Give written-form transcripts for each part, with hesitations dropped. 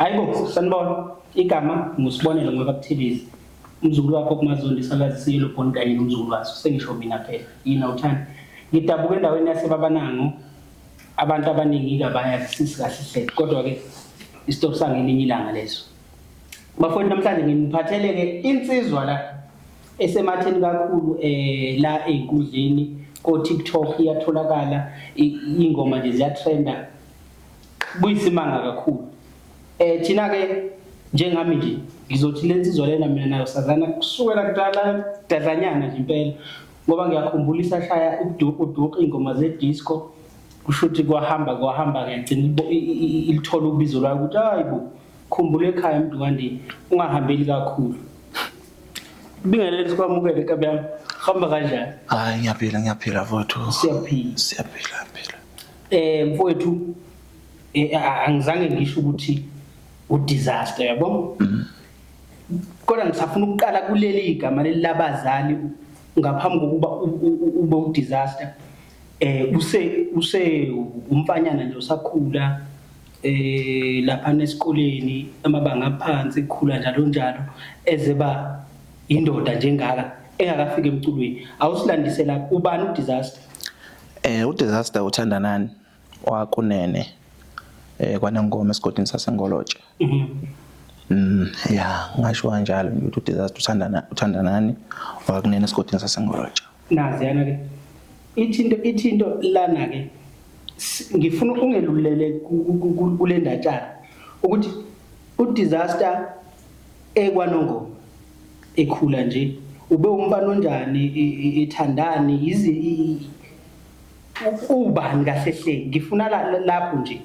Hayibo sanibona igama ngusibonelo ngoba kuthilizi umzukulu wakho kumazondi sakazi siyelo bond kanye nomzukulu waso sengisho mina phela yini awuthandi ngidabuka endaweni yasebabanango abantu abaningi kabayazisisi kahle hle kodwa ke isitop sangelinye ilanga leso bafowethu namhlanje nginiphathele ke insizwa la esematheni kakhulu la einkundleni ko TikTok iyatholakala ingoma nje ziyatrenda buyisimanga kakhulu thina ke njengami nje ngizothi lensizwa lena mina nayo sazana kusukela kudala dadlanyana nje impela ngoba ngiyakhumbula isashaya ubuduku ingoma ze-disco kusho ukuthi kwahamba ngiyagcina ilithola ubizo lwayo ukuthi hayibo khumbula ekhaya Mdukandini ungahambeli kakhulu bingelele sikwamukele kabi yami hamba kanjani hayi ngiyaphila mfowethu siyaphila mfowethu angizange ngisho ukuthi udisaster yabo kodwa ngisafuna ukuqala kuleli igama labazali ngaphambi kokuba ube udisaster use umfanyana nje usakhula lapha nesikoleni amabanga aphansi ukukhula njalo ezeba indoda njengaka engakafika emculweni awusilandise la ubani udisaster udisaster uthandanani wakunene kwanengoma esigodini saseNgolotshe ya ngasho kanjalo ukuthi udisaster uthandanani wakunene esigodini saseNgolotshe nazi yana ke ithinto lana ke ngifuna ungelulele kule ndatshana ukuthi udisaster ekwanongoma ekhula nje ube umfana onjani ethandani yizi ubani kahle hle ngifuna lapho nje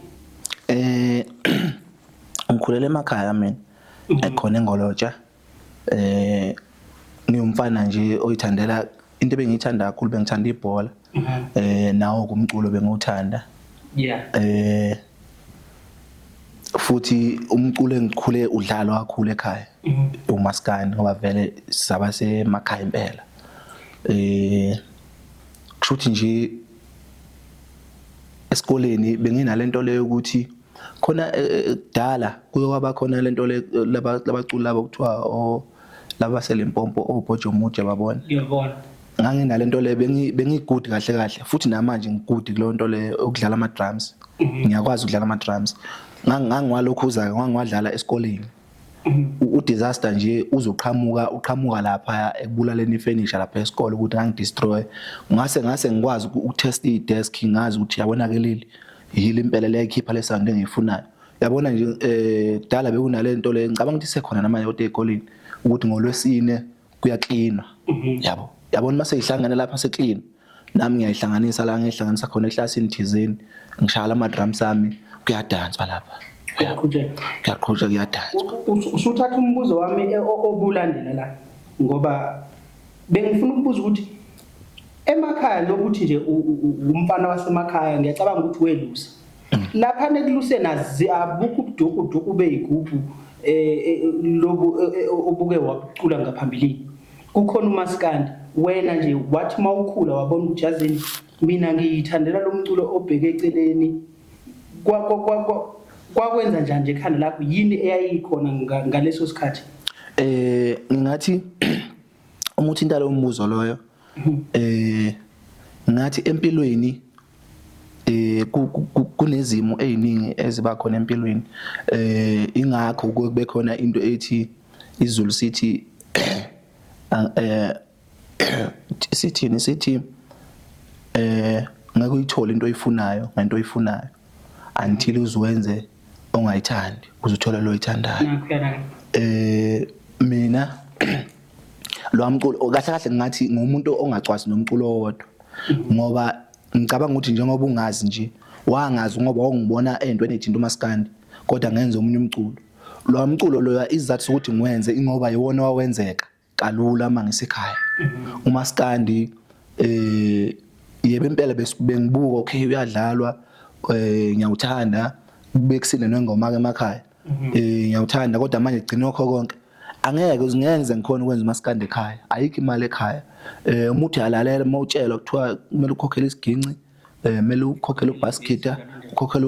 ngikhulele emakhaya mina ekhona eNgolotshe ngiyumfana nje oyithandela into ebengiyithanda kakhulu bengithanda ibhola nawo kumculo bengiwuthanda futhi umculo engikhule udlalwa kakhulu ekhaya umaskandi ngoba vele saba semakhaya impela kushuthi nje esikoleni benginalento leyo ukuthi khona kudala kuyoba khona lento labaculi labo kuthiwa laba seLimpopo oBhojomuje babona ngiyabona nganginalento le bengigudi kahle futhi namanje ngigudi kulo nto le ukudlala ama drums ngiyakwazi ukudlala ama drums ngangiwalokhuza ngangiwadlala esikoleni udisaster nje uqhamuka lapha ekubulaleni ifurniture lapha esikole ukuthi ngangidestroy ngase ngikwazi ukutest i-desk ngazi ukuthi yabonakelile yile impela le ikhipha le sound engiyifunayo yabona nje kudala bekunalento le ngicabanga ukuthi sekhona namanje kodwa ezikoleni ukuthi ngolwesine kuyaklinwa yabona mase ihlangana lapha seclean nami ngiyayihlanganisa la ngihlanganisa khona eclassini thizeni ngishala ama drums ami kuyadanswa lapha kuyaqhutshwa kuyadansa usuthatha umbuzo wami obulandela la ngoba bengifuna ukubuza ukuthi emakhaya lokuthi nje umfana wasemakhaya ngiyacabanga ukuthi welusa lapha nekuluse nazi abukho ubuduku beyigubhu lobu obuke waqhula ngaphambilini kukhona umaskandi wena nje wathi mawukhula wabona ukuthi yazini mina ngiyithandela lo mculo obheke eceleni kwakwenza njani nje ekhanda lakho yini eyayikhona ngaleso sikhathi ngathi umuthi intalo umbuzo loyo ngathi empilweni kunezimo eziningi eziba khona empilweni ingakho kube khona into ethi iZulu sithi sithi ngeke uyithole into oyifunayo ngento oyifunayo until uzwenze ongayithandi uzuthola lo oyithandayo mina lo mculo kahle ngathi ngumuntu ongacwasi nomculo owodwa ngoba ngicabanga ukuthi njengoba ungazi nje wangazi ngoba ungibona entweni ethinta umaskandi kodwa ngenze umunye umculo lo mculo lo izathu ukuthi ngiwenze ingoba yiwona wawenzeka kalula mangisekhaya umaskandi yebo impela bengibuka okay uyadlalwa ngiyawuthanda bekusine nengoma ke emakhaya ngiyawuthanda kodwa manje gcina lokho konke angeke uzingenze ngikhona ukwenza umaskandi ekhaya ayikho imali ekhaya umuthi yalalela mawutshela kuthiwa kumele ukhokhele isiginci kumele ukhokhele ubasketer ukhokhele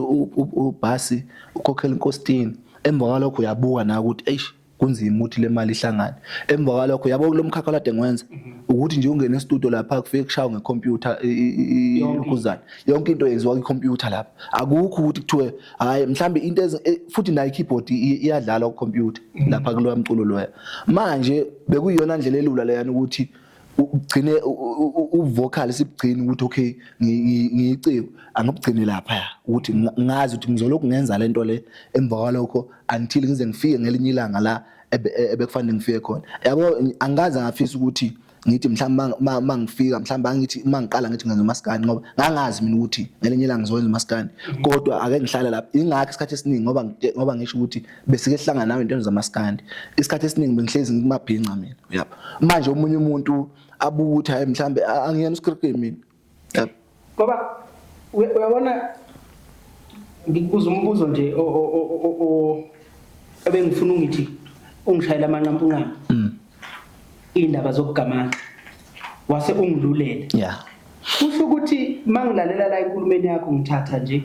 ubhasi ukhokhele inkostini emva kwalokho uyabuka na ukuthi eish kunzima ukuthi le mali ihlangane. Emva kwalokho yabo lo mkhakha kade ngiwenza ukuthi nje ungene e-studio lapha kufike kushaya ngecomputer ukuzana yonke into yenziwa kwicomputer lapha. Akukho ukuthi kuthiwe hayi mhlambe into futhi nayo keyboard iyadlala ku-computer lapha kuloya mculo loya. Manje bekuyiyona ndlela elula leyana ukuthi ugcine uvocal sibugcina ukuthi okay ngiyiciko angibugcine lapha ukuthi ngazi ukuthi ngizolokhu ngenza lento le emva kwalokho until ngize ngifike ngelinye ilanga la ebekufanele ngifike khona. Yabo angaze ngafisa ukuthi ngithi mhlawumbe mangifika mhlawumbe angithi mangiqala ngithi ngenza umaskandi ngoba ngangazi mina ukuthi ngelinye ilanga ngizokwenza umaskandi kodwa ake ngihlala lapha. Ingakho isikhathi esiningi ngoba ngisho ukuthi besike sihlangana nawe into zamaskandi isikhathi esiningi bengihlezi ngimabhinqa mina yabo. Manje omunye umuntu abuka ukuthi hayi mhlambe angiyena uscript mina yabo ngoba uyabona ngikubuza umbuzo nje ebengifuna ungithi ungishayela amanqampunqampu indaba zokugamanga wase ungidlulela. Yeah. Kusho ukuthi mangilalela la enkulumeni yakho ngithatha nje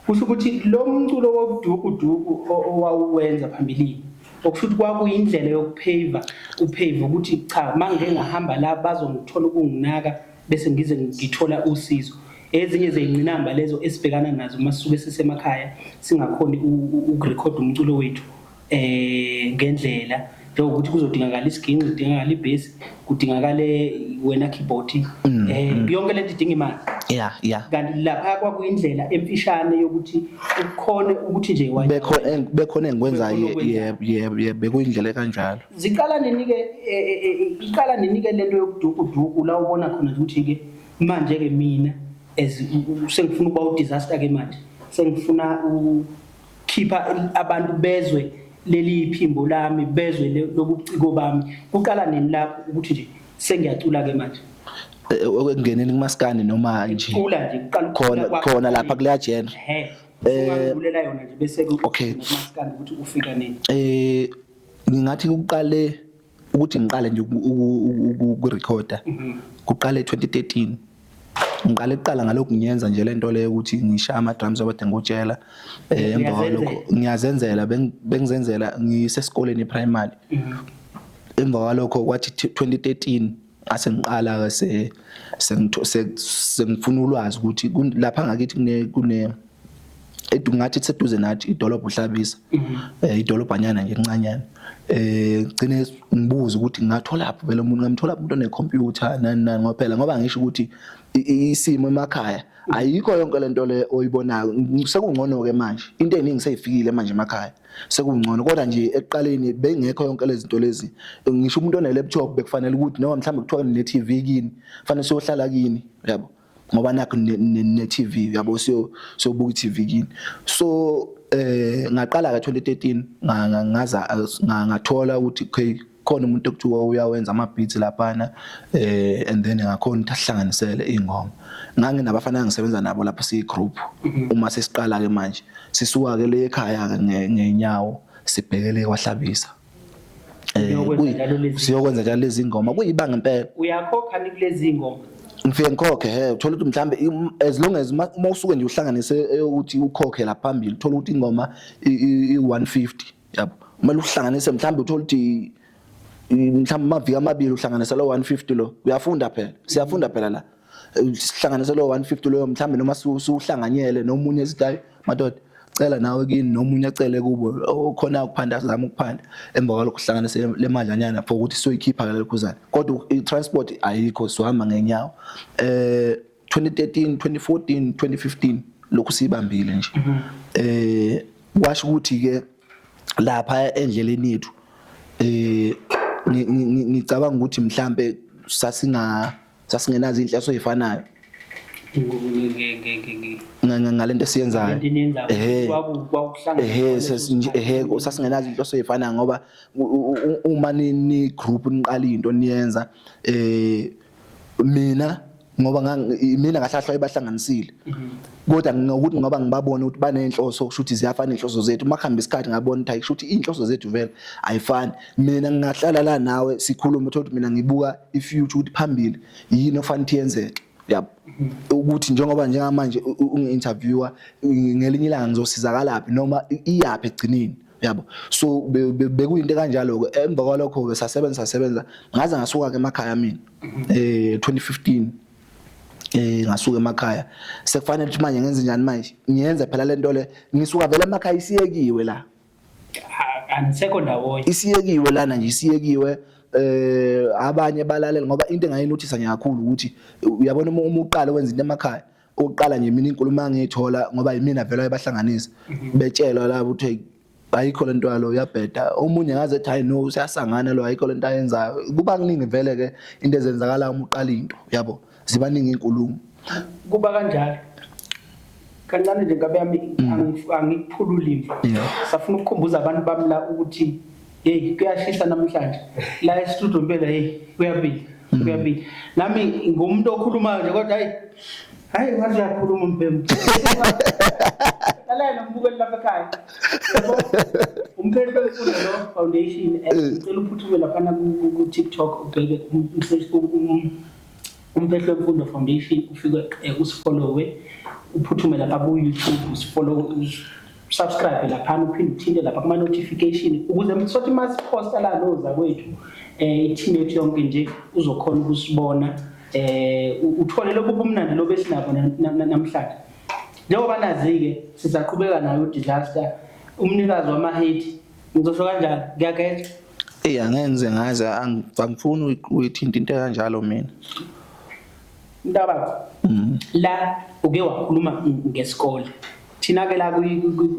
kusho ukuthi lo mculo wobuduku owawuwenza phambilini okusho ukuthi kwakuyindlela yokuphaver ukuthi cha mangeke ngahamba la bazongithola ukunginaka bese ngize ngithola usizo. Ezinye zeyinqinamba lezo esibhekana nazo masuke sisemakhaya singakhoni ukurecord umculo wethu ngendlela njengokuthi kuzodingakala isiginqi kudingakala ibase kudingakale wena keyboard yonke lento idinga imali. Yeah. Kanti lapha kwakuyindlela emfishane yokuthi ukukhone ukuthi nje bekhona engikwenzayo bekuyindlela kanjalo. Iqala ninike lento yokuduku la ubona khona ukuthi ke manje ke mina sengifuna ukuba udisaster ke manje sengifuna ukukhipha abantu bezwe leli iphimbo lami bezwe lobuciko bami kuqala nini lapho ukuthi nje sengiyacula ke manje okungeneni kumaskani noma nje cula nje khona lapha kuleya genre ungakulela yona nje bese kumaskani ukuthi ufika nini. Ngingathi kuqale ukuthi ngiqale nje ukurecorda kuqale 2013 ngiqala ngalokho ngiyenza nje lento le ukuthi ngishaya ama drums obade ngutshela emva kwalokho ngiyazenzela bengizenzela ngisesikoleni primary. Emva kwalokho kwathi 2013 ase ngiqala ke sengifuna ulwazi ukuthi lapha ngakithi kune edungathi seduze nathi idolobha uhlabisa idolobhanyana nje encanyana gcine ngibuza ukuthi ngathola lapho vele umuntu ngamthola umuntu onecomputer nani ngophela ngoba ngisho ukuthi isimo emakhaya ayikho yonke lento le oyibonayo. Sekungcono ke manje into eningi seyifikile manje emakhaya sekungcono kodwa nje ekuqaleni bengekho yonke lezi zinto lezi. Ngisho umuntu one laptop bekufanele ukuthi noma mhlawumbe kuthiwa ne TV kini fanele siyohlala kini yabo ngoba nakho ne TV yabo siyobuka iTV kini. So ngaqala ka 2013 ngathola ukuthi okay khona umuntu okuthiwa uyawenza ama beats laphana and then ngakhona ukuthi ahlanganisele ingoma. Nganginabafana ngisebenza nabo lapha si group uma sesiqala ke manje sisuka ke le ekhaya ngenyawo sibhekele kwahlabisa siyokwenza njalo lezi ngoma kuyibanga impela. Uyakhokha ni kulezi ngoma? Ngifike ngikhokhe uthola ukuthi mhlambe as long as mawusuke nje uhlanganise ukuthi ukhokhe la phambili uthola ukuthi ingoma i150 yabo. Uma uhlanganise mhlambe uthola ukuthi mhlambe amaviki amabili uhlanganisa lo 150 lo uyafunda phela siyafunda phela la sihlanganisa lo 150 lo mhlambe noma usuhlanganyele nomunye esithi madoda cela nawe kini nomunye acele kubo khona ukuphanda zama ukuphanda emva kwalokho uhlanganise le madlanyana for ukuthi soyikhipha ke lekhuzana kodwa i-transport ayikho sohamba ngenyawo. 2013 2014 2015 lokhu sibambile nje washo ukuthi ke lapha endleleni yethu ngicabanga ukuthi mhlambe sasingenazo inhleso ezifanayo ngalento esiyenzayo sasingenazo inhleso ezifanayo ngoba uma ni group niqala into niyenza mina ngahlahlwa ibahlanganisile kodwa ngokuthi ngoba ngibabona ukuthi banenhloso kushuthi ziyafana inhloso zethu makhamba isikhathi ngabona ukuthi ayishuthi inhloso zethu vele ayifani. Mina ngingahlala la nawe sikhuluma ukuthi mina ngibuka ifuture ukuthi phambili yini ofanele iyenzeke yabo ukuthi njengoba njengamanje ungi-interviewer ngelinye ilanga ngizosizakala laphi noma iyapi egcineni yabo. So bekuyinto kanjalo ke emva kwalokho ke sasebenza ngaze ngasuka ke emakhaya mina 2015 ngasuka emakhaya sekufanele ukuthi manje ngenze njani manje ngiyenza phela lento le ngisuka vele emakhaya isiyekiwe la anisekho ndawonye isiyekiwe lana nje isiyekiwe abanye balalela ngoba into engayinothisa nje kakhulu ukuthi uyabona uma uqala ukwenza into emakhaya uqala nje mina inkulumo ngiyithola ngoba yimina vele ayabahlanganisa betshelwa la ukuthi ayikho lento yalo uyabheda omunye ngaze ethi hayi no siyasangana lo ayikho lento ayenzayo kuba kuningi vele ke into ezenzakala uma uqala into yabo zibaningi inkulumo kuba kanjalo kancane nje ngabe yami angikuphulula imvo safuna ukukhumbuza abantu bami la ukuthi hey kuyashisa namhlanje la e-studio impela hey kuyabili nami ngumuntu okhulumayo nje kodwa hayi ngathi uyakhuluma umpembu alena mbukeli lapha ekhaya umpheli wemfundo lo foundation ngicela uphuthume lapha ku TikTok ubheke umpheli wemfundo foundation ufike usifollowe uphuthume lapha ku YouTube usifollow subscribe lapha uphinde uthinte lapha kuma notification ukuze sothi masiposta la noza kwethu i-team yethu yonke nje uzokhona ukusibona uthole lokho ubumnandi lobe sinabo namhlanje njengoba nazi-ke sizaqhubeka nayo uDisaster umnikazi wama-hate ngizosho kanjalo ngiyakhetha angenze ngaze angifuni uyithinta into kanjalo mina Ndaba la uke wakhuluma ngesikole thina ke la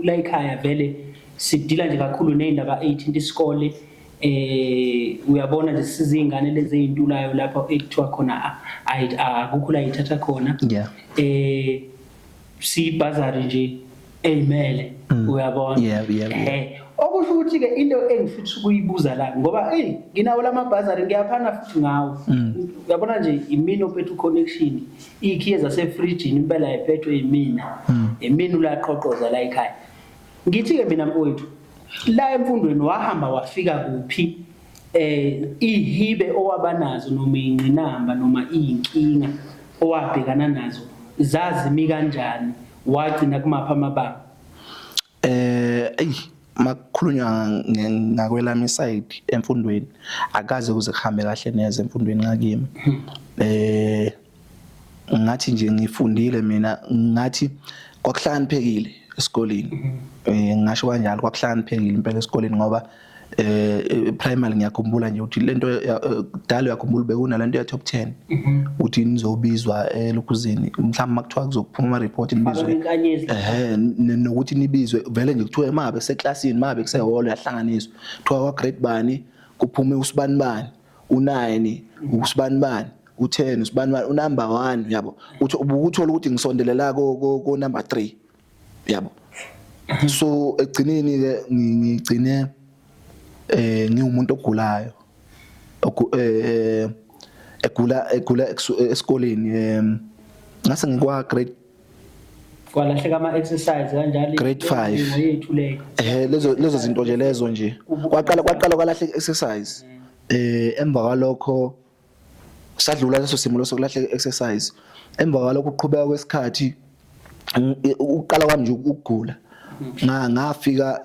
la ekhaya vele sidila nje kakhulu nezindaba ezithinta isikole uyabona nje sizingane lezi ezintulayo lapha ekuthiwa khona akukho la yithatha khona si bazari nje eyimele uyabona okusho ukuthi ke into engifisa ukuyibuza la ngoba nginawo lamabhazari ngiyaphana futhi ngawo uyabona nje imini ophethe connection ikhiye zasefridge impela iphethwe yimina emini ulaqoqoza la ekhaya ngithi ke mina mfowethu la emfundweni wahamba wafika kuphi ihibe owabanazo noma ingqinamba noma inkinga owabhekana nazo zazimi kanjani wagcina kumapha amabanga makukhulunywa ngakwelami side emfundweni akaze kuze kuhambe kahle neze emfundweni ngakimi ngathi nje ngifundile mina ngathi kwakuhlaniphekile esikoleni ngisho kanjalo kwakuhlaniphekile impela esikoleni ngoba primary ngiyakhumbula nje ukuthi lento kudala uyakhumbula bekunalento ya top 10 ukuthi nizobizwa elokhuzini mhlawumbe makuthiwa kuzokuphuma ama report nibizwe nokuthi nibizwe vele nje kuthiwa emabe seclassini mabe kusehall yahlanganiswa kuthiwa kwa grade bani kuphume usibani bani u9 usibani bani u10 usibani bani unumber 1 yabo uthi ubukuthola ukuthi ngisondelela ko number 3 yabo so egcineni ke ngigcine ngiwumuntu ogulayo egula esikoleni ngase ngikwa grade kwalahleka ama exercise kanjalo grade 5 yethu le lezo zinto nje lezo nje kwaqala kwalahleka exercise emva kwalokho sadlula leso simo losokulahla exercise emva kwalokho uqhubeka kwesikhathi uqala kwami nje ukugula ngafika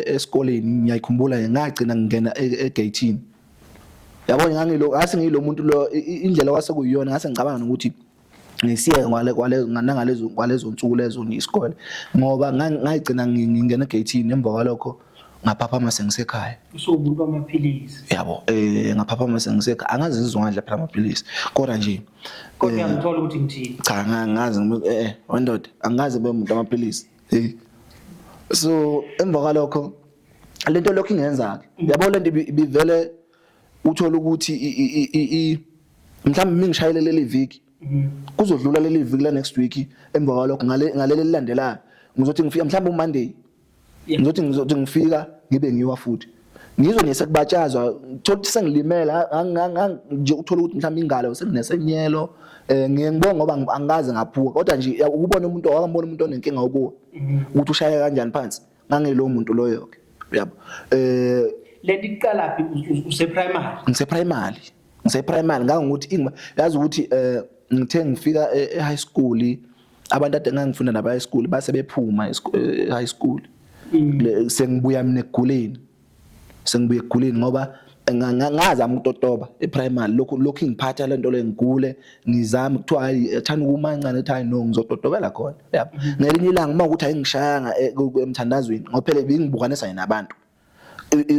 esikoleni ngiyayikhumbula ngagcina ngingena egateini yabona ngase ngilo muntu lo indlela kwase kuyiyona ngase ngicabanga ukuthi ngisiye kwalezo nsuku lezo isikole ngoba ngayigcina ngingena egateini emva kwalokho ngaphaphama sengisekhaya umuntu amaphilisi yabo ngaphaphama sengisekhaya angazi ngizongadla phela amaphilisi kodwa nje kodwa ngithola ukuthi ngithini cha ngazi wendoda angazi bemuntu amaphilisi so emva kwalokho lento lokho ingenza ke yabona lento ibivele uthola ukuthi mhlawumbe mingishayele leli viki kuzodlula leli viki la next week emva kwalokho ngaleli lilandelayo ngizothi ngifika mhlawumbe uMonday ngizothi ngifika ngibe ngiwa futhi ngizwe nesekubatshazwa thola ukuthi sengilimela nje uthola ukuthi mhlawumbe ingalo senginesenyelo ngiyengibonga ngoba angaze ngaphuka kodwa nje ukubona umuntu wakambona umuntu onenkinga ukuwa ukuthi ushaya kanjani phansi ngangelo muntu loyo ke yabo lento iqala phi ngise primary ngangokuthi yazi ukuthi ngithe ngifika e-high school abantu ade ngangifunda naba high school base bephuma high school sengibuya mina eguleni ngoba ngazama ukutotoba eprimary lokhu ngiphatha lento le ngigule ngizama kuthiwa hayi ethanda ukumancane ethi hayi no ngizototobela khona yabo ngelinye ilanga uma ukuthi ayingishayanga emthandazweni ngophele bengibukanisa nabantu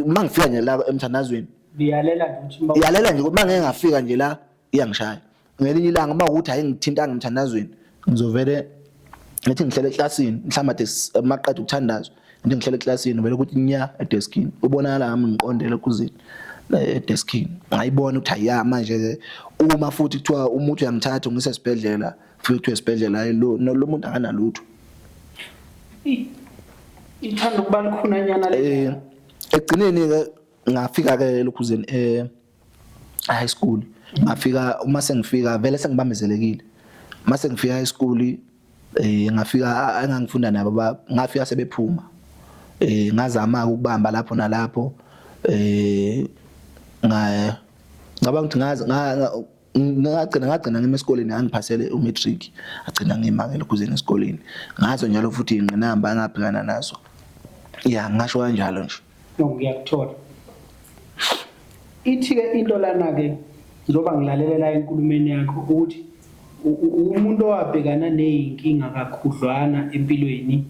uma ngifika nje la emthandazweni iyalela nje uma ngeke ngafika nje la iyangishaya ngelinye ilanga uma ukuthi ayingithintanga emthandazweni ngizovele ngithi ngihlele eklasini mhlawumbe maqedwe ukuthandazwa ngithi ngihlele eklasini vele ukuthi nya edeskini ubonakala ngami ngiqondele kuzini edeskini ngayibona ukuthi hayi manje uma futhi kuthiwa umuntu uyangithatha ngise esibhedlela futhi esibhedlela lo muntu akanalutho ithanda ukuba likhunanyana le egcineni ke ngafika ke lokhuzeni high school ngafika uma sengifika vele sengibambezelekile mase ngifika high school ngafika engangifunda nabo ngafika sebephuma ngazama ukubamba lapho nalapho ngicabanga ukuthi ngagcina ngime esikoleni angiphasele umatric agcina ngimangele kuzeni esikoleni ngazo njalo futhi ingqinamba angabhekana nazo ngasho kanjalo nje ngiyakuthola ithi ke into lana ke njoba ngilalelela enkulumeni yakho ukuthi umuntu owabhekana nezinkinga kakhudlwana empilweni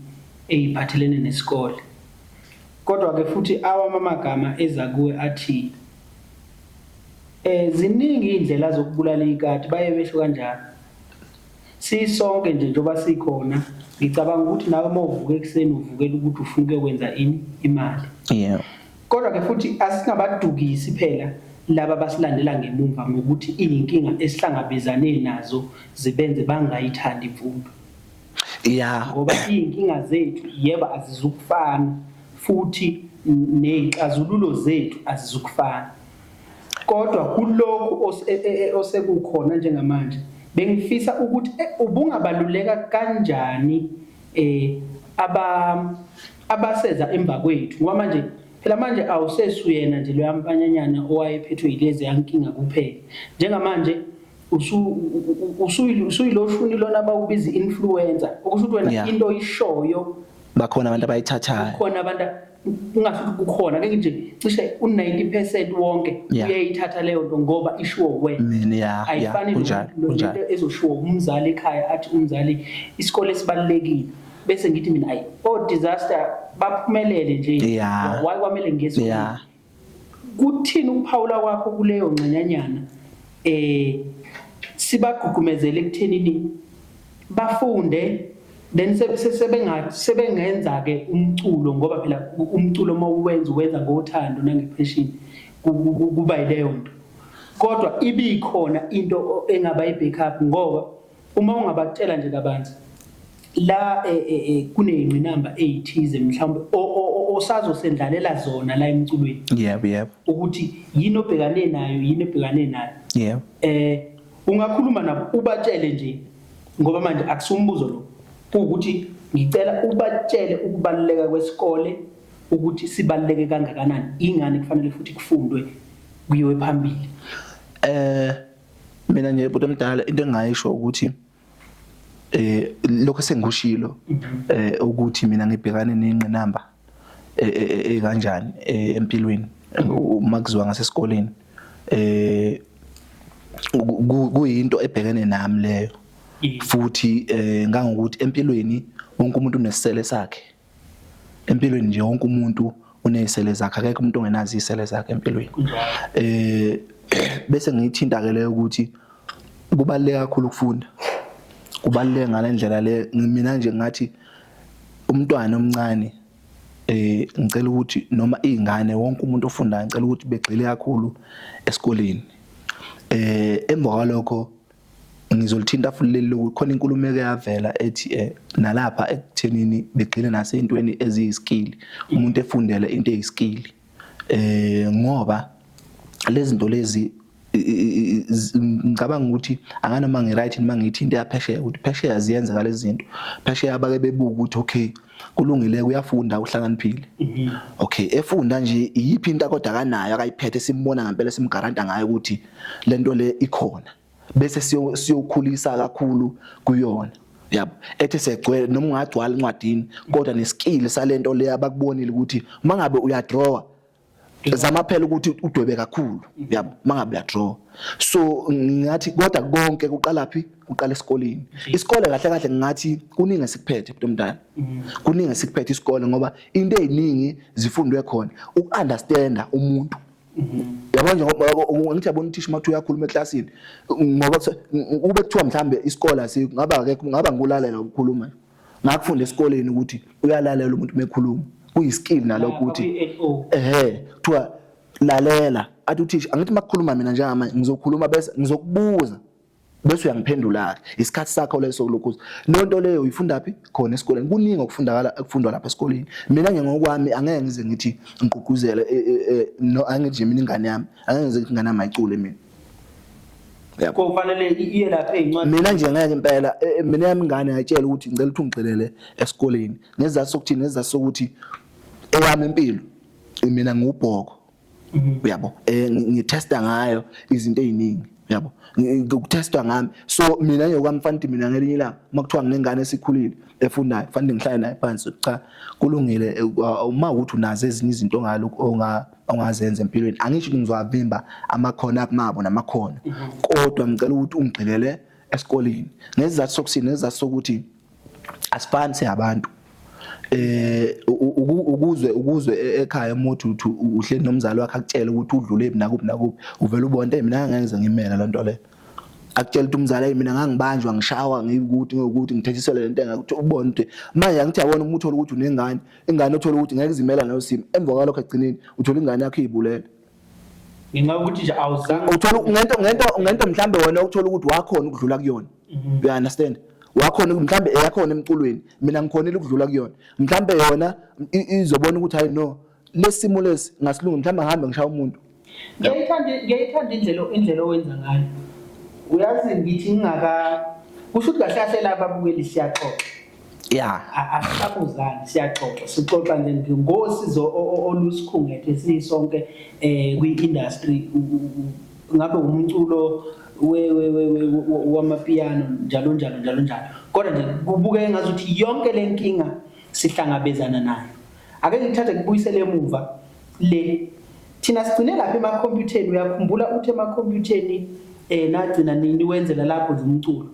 eziphathelene nesikole kodwa ke futhi awamagama eza kuwe athi ziningi indlela zokubulala ikati baye besho kanjalo sisonke nje njoba sikhona ngicabanga ukuthi nawe mawuvuka ekseni uvukela ukuthi ufuna ukwenza imali kodwa ke futhi asingabadukisi phela laba basilandela ngemumva ngokuthi inkinga esihlangabezane nazo zibenze bangayithandi imfundo ngoba inkinga zethu yeba azizukufana futhi nezixazululo zethu azizukufana kodwa kulokho osekukhona njengamanje bengifisa ukuthi ubungabaluleka kanjani abaseza emva kwethu ngoba manje phela manje awusesuyena nje loyampanyanyana owayephethwe yilezi yankinga kuphela njengamanje usuyiloshuni lona bawubiza influencer ukuthi wena into oyishoyo bakhona abantu abayithathayo khona abantu ungasuthi kukhona ke nje cishe u90% wonke uyayithatha leyo nto ngoba ishiwo wena ayifani nje ezoshiwo umzali ekhaya athi umzali isikole sibalekile bese ngithi mina ayi disaster baphumelele nje why kwamele ngesikole kuthini ukuphawula kwakho kuleyo ngcanyanyana sibagugumezele ekuthenini bafunde then sebengenza ke umculo ngoba phela umculo mawuwenza ngothando nangepassion kuba yileyo nto kodwa ibikhona into engaba i-backup ngoba uma ungabatshela nje kabanzi la kuneyingqinamba ezithize mhlawumbe osazosendlalela zona la emculweni ukuthi yini obhekane nayo ungakhuluma nabo ubatshele nje ngoba manje akusumbuzo lo ukuthi ngicela ubatshele ukubaluleka kwesikole ukuthi sibaluleke kangakanani ingane kufanele futhi kufundwe kuyiwe phambili mina nje bhuti omdala into engayisho ukuthi lokho sengikushilo ukuthi mina ngibhekane nezingqinamba kanjani empilweni uma kuziwa ngasesikoleni kuyinto ebhekene nami leyo futhi ngangokuthi empilweni wonke umuntu unesisele sakhe empilweni nje wonke umuntu unesisele zakhe akekho umuntu ongenazi isisele zakhe empilweni bese ngithinta ke leyo ukuthi kubaluleke kakhulu ukufunda kubaluleke ngalendlela le mina nje ngathi umntwana omncane ngicela ukuthi noma izingane wonke umuntu ofundayo ngicela ukuthi begxile kakhulu esikoleni emva kwalokho ngizolithinta futhi leli khona inkulumeko yavela ethi nalapha ekuthenini begxile nasentweni eziyiskill umuntu efundele into eyiskill ngoba lezi zinto lezi ngicabanga ukuthi anganoma ngiright noma ngithi into yaphesheya ukuthi phesheya ziyenza ngalezi zinto phesheya abake bebuka ukuthi okay kulungile uyafunda uhlakaniphile okay efunda nje iyiphi into kodwa akanayo akayiphethe simbona ngempela simgaranta ngayo ukuthi lento le ikhona bese siyokhulisa kakhulu kuyona yabo ethi segcwele noma ungagcwala incwadini kodwa neskill salento le abakubonile ukuthi mangabe uyadraw zama phela ukuthi udwebe kakhulu yabo mangabe uyadraw so ngathi kodwa konke kuqala phi uqala esikoleni isikole kahle kahle ngathi kuningi esikuphethe umuntu omdala kuningi esikuphethe isikole ngoba into eziningi zifundwe khona ukunderstanda umuntu yabo nje ngithi yabona uthisha mathi uyakhuluma eclassini ngoba ube kuthiwa mhlambe isikole ngaba ngulalela ukukhuluma ngakufunda esikoleni ukuthi uyalalela umuntu mekhuluma kuyiskill nalokho ukuthi kuthiwa lalela athi uthisha angithi makukhuluma mina njengamanje ngizokhuluma bese ngizokubuza bese uyangiphendula isikhathi sakho leso kulokhuza nonto leyo uyifunda phi khona esikoleni kuningi okufundwa lapha esikoleni mina ngokwami angeke ngize ngithi ngiqhugquzele angithi mina ingane yami angeke ngize ngithi ingane yami ayicule mina yabo kufanele iye lapha ezincwadi mina nje ngeke impela mina yami ingane ayitshela ukuthi ngicela ukuthi ungixelele esikoleni ngezathu sokuthini ngezathu sokuthi eyami impilo mina ngubhoko yabo ngitesta ngayo izinto eziningi yabo ngikutesta ngami so mina nje kwamfanti mina ngelinye ilanga makuthiwa nginengane esikhulile efundayo kufanele ngihlale naye phansi cha kulungile uma ukuthi unazo ezinye izinto ngalokho ongazenza empilweni angisho ukuthi ngizowavimba amakhono akumabo namakhono kodwa ngicela ukuthi ungigxilele esikoleni ngezathu sokusini ngezathu sokuthi asifani siyabantu ukuzwe ekhaya umuntu uthi uhleli nomzali wakhe akutshela ukuthi udlule nakuphi nakuphi uvela ubonke mina ngangeze ngimela le nto le akutshela ukuthi umzali mina ngangibanjwa ngishawa ngikuthi ngithethisele lento engakuthi ubone ukuthi manje angithi yabona umuntu uthola ukuthi unengane ingane uthola ukuthi ngeke izimela nayo simo emva kwalokho egcineni uthola ingane yakhe izibulela nginga ukuthi nje awuzange uthola ngento mhlambe wena uthola ukuthi wakhona ukudlula kuyona you understand wakhona mhlambe eyakhona emculweni mina ngikhonile ukudlula kuyona mhlambe yona izobona ukuthi hayi no lesimo lesi ngasilungu mhlambe ngihambe ngishaya umuntu ngiyayithanda indlela owenza ngayo uyazi ngithi kusho ukuthi kahle kahle lapha abukeli siyaxoxa asisabuzani siyaxoxa sixoxa nje ngosizo olusikhungethe sisonke kwi-industry ngabe umculo wamapiano njalo kodwa nje kubuke ngazuthi yonke lenkinga sihlangabezana nayo ake ngithathe kubuyisele emuva le thina sigcine lapha emakhompyutheni uyakhumbula uthi emakhompyutheni nagcina nini wenzela lapho zumculo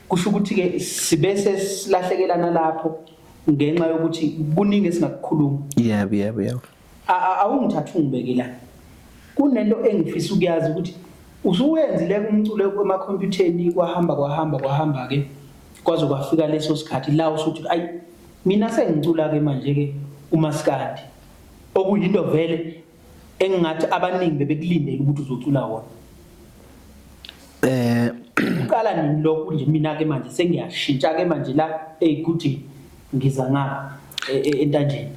kusho ukuthi ke sibese silahlekelana lapho ngenxa yokuthi kuningi esingakukhuluma yebo awungithatha ungibeke la kunento engifisa ukuyazi ukuthi usuwenzile umculo emakhompyutheni kwahamba ke kwaze kwafika leso sikhathi la usuthi ayi mina sengicula ke manje ke umaskandi okuyinto vele engingathi abaningi bebekulindele ukuthi uzocula wona uqala nini lokho nje mina ke manje sengiyashintsha ke manje la ukuthi ngiza ngapha entanjeni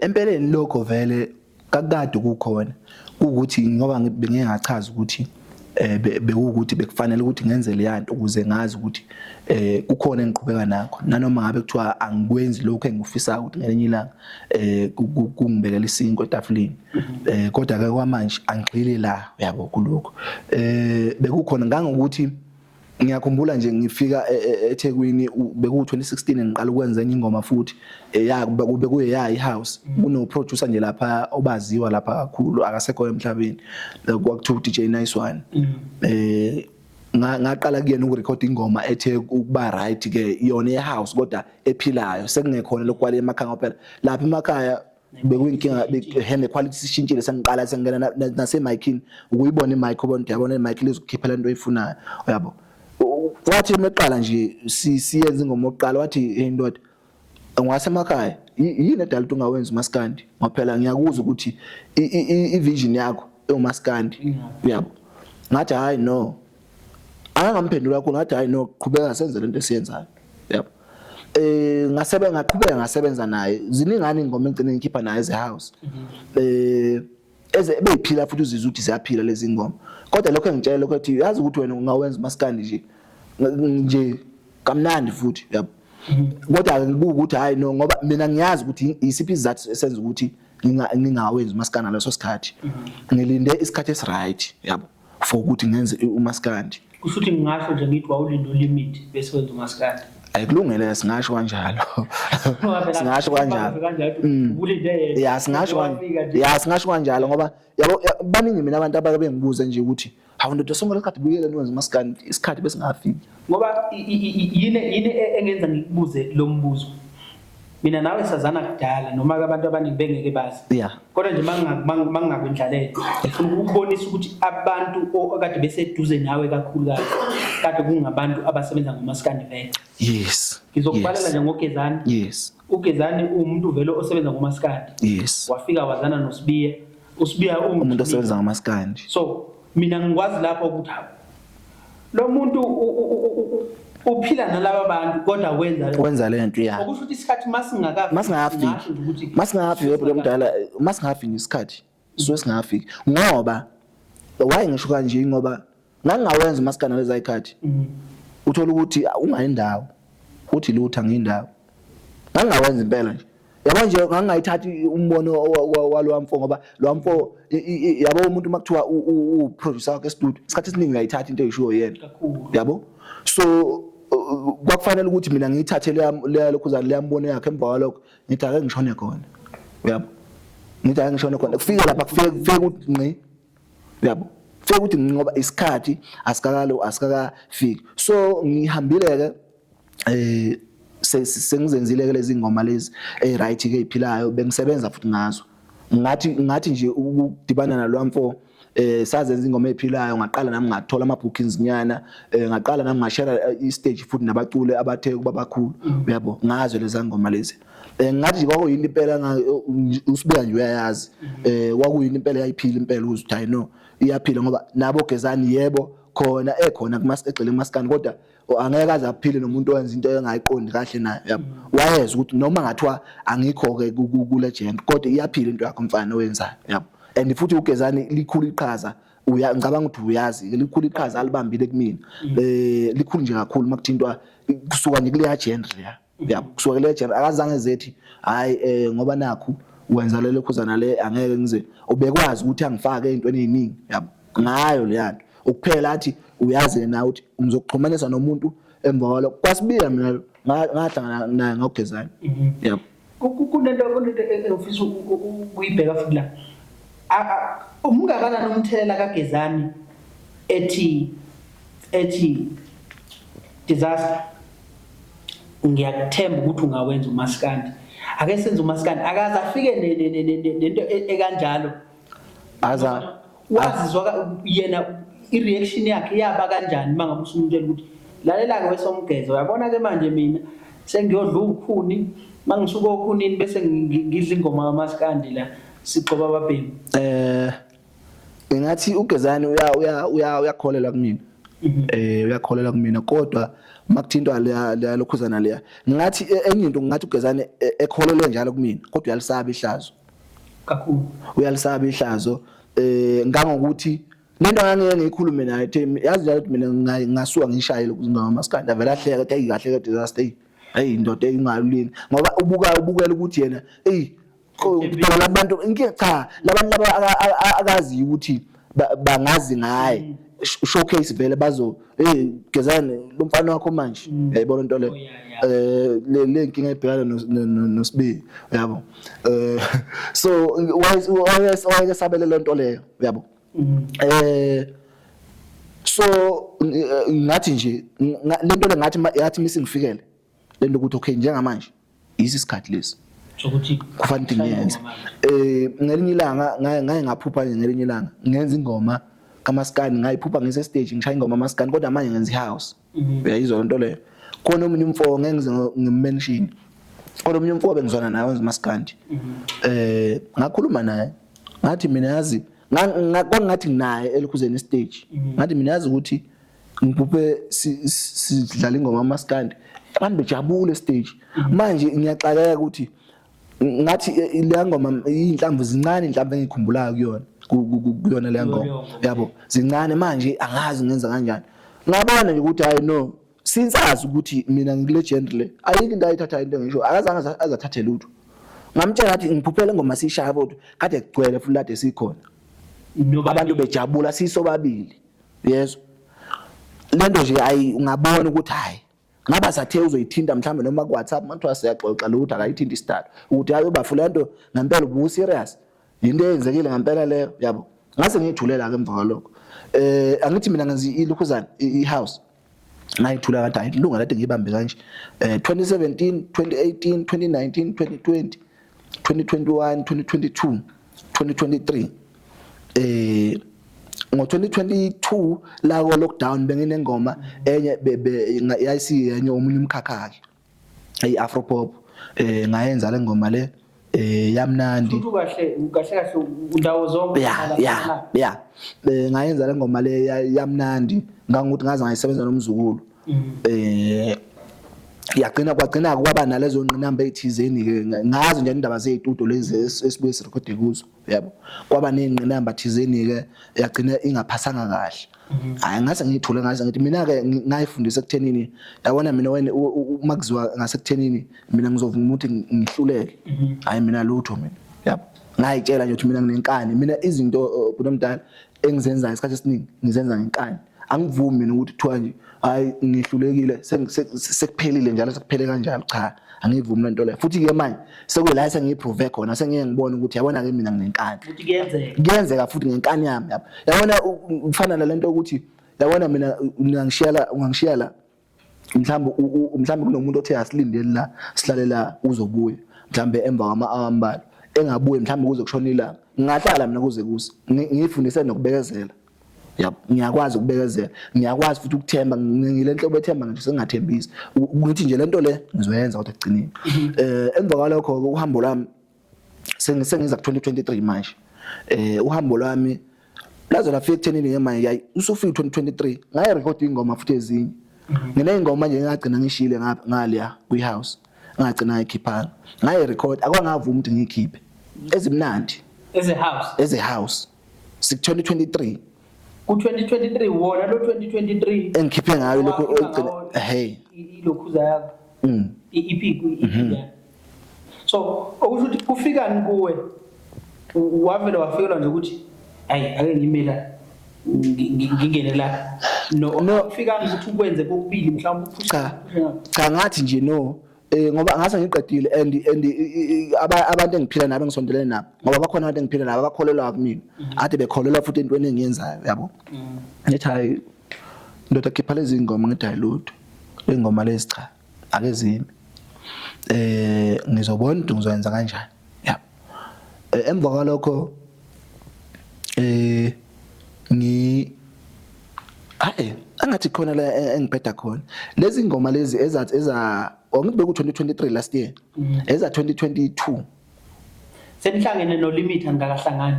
empeleni lokho vele kakade kukhona ukuthi ngoba ngeke ngachaza ukuthi bekuwukuthi bekufanele ukuthi ngenze le yanto ukuze ngazi ukuthi kukhona engiqhubeka nakho nanoma ngabe kuthiwa angikwenzi lokho engifisa ukuthi ngelinye ilanga kungibekela isinko etafuleni kodwa ke kwamanje angigxile la yabo kuloko bekukhona ngangokuthi ngiyakhumbula nje ngifika eThekwini beku2016 ngiqala ukwenza enye ingoma futhi kube kuye ihouse kuno producer nje lapha obaziwa lapha kakhulu akasekho emhlabeni kwakuthiwa DJ Nice One ngaqala kuyena ukurecord ingoma ethe ukuba right ke iyona ehouse kodwa ephilayo sekungekhona lokwale emakhaya phela lapha emakhaya bekuyinkinga behembe quality sishintshile sengiqala sengena nase micini ukuyibona imic ubona yabona imic lezokukhipha lento oyifunayo yabo wathi meqala nje siyenza ingoma oqala wathi indoda ngwasemakhaya yini edala ukuthi ungawenza umaskandi ngophela ngiyakuzwa ukuthi ivision yakho ewumaskandi yabo ngathi hayi no angamphendula kakhulu ngathi hayi no qhubeka senze lento esiyenzayo yabo ngaqhubeka ngasebenza naye ziningana ingoma engcine ngikhipha naye eze house eze beyiphila futhi uzizwa ukuthi siyaphila lezi ngoma kodwa lokho engitshela ukuthi yazi ukuthi wena ungawenza umaskandi nje kamnandi futhi yabo kodwa ukuthi hayi no ngoba mina ngiyazi ukuthi isiphi izathu esenza ukuthi ngingawenza umaskandi leso sikhathi ngilinde isikhathi esiright yabo for ukuthi ngenze umaskandi kusho ukuthi ngingasho nje ngithi wawulinda limit bese wenza umaskandi. Ayikulungele singasho kanjalo. Singasho kanjalo. Ulinde Yeah, singasho kanjalo ngoba yabo baningi mina abantu abake bengibuza nje ukuthi hawu ndoda sonke lesikhathi buyele nwenza umaskandi isikhathi bese ngafiki. Ngoba yini engenza ngikubuze lo mbuzo. Mina nawe sazana kudala noma abantu abaningi bengeke bazi. Yeah. Kodwa nje mangingakwendlalele ngifuna ukubonisa ukuthi abantu okade beseduze nawe kakhulu kade kungabantu abasebenza ngomaskandi vele. Yes. Ngizokubalela nje ngoGezani. Yes. uGezani umuntu vele osebenza ngomaskandi. Yes. Wafika wazana noSibiya. uSibiya umuntu osebenza ngomaskandi. So mina ngikwazi lapho ukuthi lo muntu uphila nalabo bantu kodwa wenza lento ya. Okusho ukuthi isikhathi masingafiki yebo mdala masingafiki isikhathi so singafiki ngoba why ngisho kanje ngoba ngangawenza umaskandi lezi ayikhathi uthola ukuthi ungayindawo uthi lutha ngiyindawo ngangawenza impela nje yabo nje ngangayithathi umbono walwamfo ngoba lwamfo yabo umuntu makuthiwa uproducer wakhe studio isikhathi esiningi uyayithatha into eyisho yena yabo so kwakufanele ukuthi mina ngiyithathe le lokhuzana leyambono yakhe emva kwalokho ngithi ake ngishone khona uyabo ngithi ake ngishone khona kufika lapha kufike ukuthi ngci uyabo kufike ukuthi ngoba isikhathi asikakafiki so ngihambile ke sengizenzile ke lezi ngoma lezi right ke iphilayo bengisebenza futhi ngazo ngathi nje ukudibana nalwamfo sazenza ingoma ephilayo ngaqala nami ngathola ama bookings nyana ngaqala nami ngashare i-stage futhi nabacule abathe kuba bakhulu uyabo ngazo lezi ngoma lezi ngathi kwakuyini impela uSibiya nje uyayazi kwakuyini impela yayiphila impela uzuthi I know iyaphila ngoba nabo Gezani yebo khona ekhona egcele umaskandi kodwa angeke aze aphile nomuntu owenza into engayiqondi kahle naye yabo wayeza ukuthi noma ngathiwa angikho ke ku legend kodwa iyaphila into yakho mfana owenzayo yabo and futhi uGezani likhulu iqhaza ngicabanga ukuthi uyazi likhulu iqhaza alibambile kumina likhulu nje kakhulu makuthintwa kusuka nje kule agenda yabo kusuka kule agenda akazange zethi hayi ngoba nakho wenza lelo khuzana le angeke ngize ubekwazi ukuthi angifake ezintweni eziningi yabo ngayo le yanto ukuphela athi uyazi na ukuthi umzokuxhumanisa nomuntu emva kwalo kwasibiya mina ngahlangana naye ngoGezani yabo kunento ofisa ukuyibheka futhi la umngakana nomthelela kaGezani ethi disaster ngiyakuthemba ukuthi ungawenza umaskandi ake senze umaskandi akaze afike nento ekanjalo wazizwa yena ireaction yakhe yaba kanjani mangabe usumtshela ukuthi lalela ke wesomgezo uyabona ke manje mina sengiyodla ukhuni mangisuka okhunini bese ngidla ingoma kamaskandi la sigcoba ababhemi ngathi uGezani uyakholela kumina uyakholela kumina kodwa makuthintwa le lokhuzana leya ngathi enye into ngathi uGezani ekholele njalo kumina kodwa uyalisaba ihlazo kakhulu uyalisaba ihlazo ngangokuthi lento ngangeke ngikhulume naye yazi njalo ukuthi mina ngasuka ngishayile ukuzingama maskandi avela hleka kayi kahle ke disaster hey indoda engalini ngoba ubukela ukuthi yena kodwa abantu inkinga cha labantu laba akazi ukuthi bangazi ngaye showcase vele bazo Gezani lo mfana wakho manje uyayibona into le le nkinga ebhekana noSibiya yabo so why sabele lento leyo yabo so ngathi nje lento le ngathi misingifikele lento ukuthi okay njengamanje isikhathi lesi sokuthi kufanele ngiyenze ngelinye ilanga ngaye ngaphupha ngelinye ilanga ngenza ingoma kamaskandi ngayiphupha ngise stage ngishaya ingoma kamaskandi kodwa manje ngenza ihouse uyayizwa lento leyo khona umunye umfo ngenze ngimmention kodwa umunye umfo bengizwana naye wenza kamaskandi ngakhuluma naye ngathi mina yazi ngathi naye elikhuzeni stage ngathi mina yazi ukuthi ngiphuphe sidlala ingoma kamaskandi abantu bejabule stage manje ngiyaxakeka ukuthi ngathi le ngoma inhlamvu zincane inhlamvu engikhumbulayo kuyona le ngoma yabo zincane manje angazi ngenza kanjani ngabona nje ukuthi hayi no sinsazi ukuthi mina ngilegend le ayike into ayithatha into ngisho akazange azathathe lutho ngamtshela ukuthi ngiphuphele ngoma sishaya kodwa kade kugcwele futhi lade sikhona abantu bejabula sisobabili yeso lento nje ayi ungabona ukuthi hayi ngaba sathe uzoyithinta mhlawumbe noma ku WhatsApp manje siyaxoxa lo ukuthi akayithinta istart ukuthi hayi bafuna lento ngempela ubu serious into eyenzekile ngempela leyo yabo ngase ngithulela ke emva kwalokho angithi mina ngazi ilukhuzana ihouse ngayithula kade ayilunga kade ngibambe kanje 2017 2018 2019 2020 2021 2022 2023 ngo-2022 la ko lockdown benginengoma enye yayisi yenye omunye umkhakha ke i-Afropop ngayenza le ngoma le yamnandi futhi kahle undawo zonke ya ngayenza le ngoma le yamnandi ngangukuthi ngaze ngayisebenza nomzukulu kwagcina kwaba nalezo ngqinamba ezithizeni ke ngazi nje indaba zezitudio lezi esibuye sirekhode kuzo yabo kwaba nezingqinamba thizeni ke yagcina ingaphasanga kahle hayi ngase ngithule ngaze ngithi mina ke ngayifundisa ekuthenini yabona mina wena uma kuziwa ngasekuthenini mina ngizovuma ukuthi ngihluleke hayi mina lutho mina yabo ngayitshela nje ukuthi mina nginenkani mina izinto bunomdala engizenzayo isikhathi esiningi ngizenza ngenkani angivumi mina ukuthi kuthiwa nje hayi ngihlulekile sekuphelile njalo sekuphele kanjalo cha angivumi lento leyo futhi ke manje sekuyila sengiyiprove khona sengiyeke ngibone ukuthi yabona ke mina nginenkani futhi kuyenzeka futhi ngenkani yami yabona ufana nalento ukuthi yabona mina ungangishiyela la mhlawumbe kunomuntu othe asilindele la sihlalela uzobuya mhlawumbe emva kwama-hour ambala engabuye mhlawumbe kuze kushona ilanga ngingahlala mina kuze kuse ngifundise nokubekezela yabo ngiyakwazi ukubekezela ngiyakwazi futhi ukuthemba ngile nhlobo ethemba nje sengathembisi ukuthi nje lento le ngizoyenza kodwa ekugcineni emva kwalokho uhambo lwami sengiza ku 2023 manje uhambo lwami lazo lafika ekuthenini ngemanje yayi usufika 2023 ngayi record ingoma futhi ezinye ngine ingoma nje ngagcina ngishile ngaliya kwi-house ngagcina ngikhiphana ngayi record akwangavuma ukuthi ngikhiphe ezimnandi as a house sik 2023 ku-2023 wona lo 2023 engikhiphe ngayo lokho hey ilokhuza yakho i-EP yakho so okusho ukuthi kufikani kuwe wavela wafikelwa nje ukuthi hayi ake ngimela ngingene la no kufikani ukuthi ukwenze kokubili mhlawumbe cha ngathi nje no ngoba ngase ngiqedile and abantu engiphila nabo ngisondelene nabo ngoba bakhona abantu engiphila nabo abakholelwa kumina ade bekholelwa futhi entweni engiyenzayo yabo ngithi hayi ndoda khipha lezi ngoma ngithi hayi lutho ingoma lezi cha akezimi ngizobona ukuthi ngizoyenza kanjani yabo emva kwalokho hayi angathi khona la engibheda khona lezi ngoma lezi eza ongibeke ku-2023 last year eza 2022 senihlangene no limit angakahlangani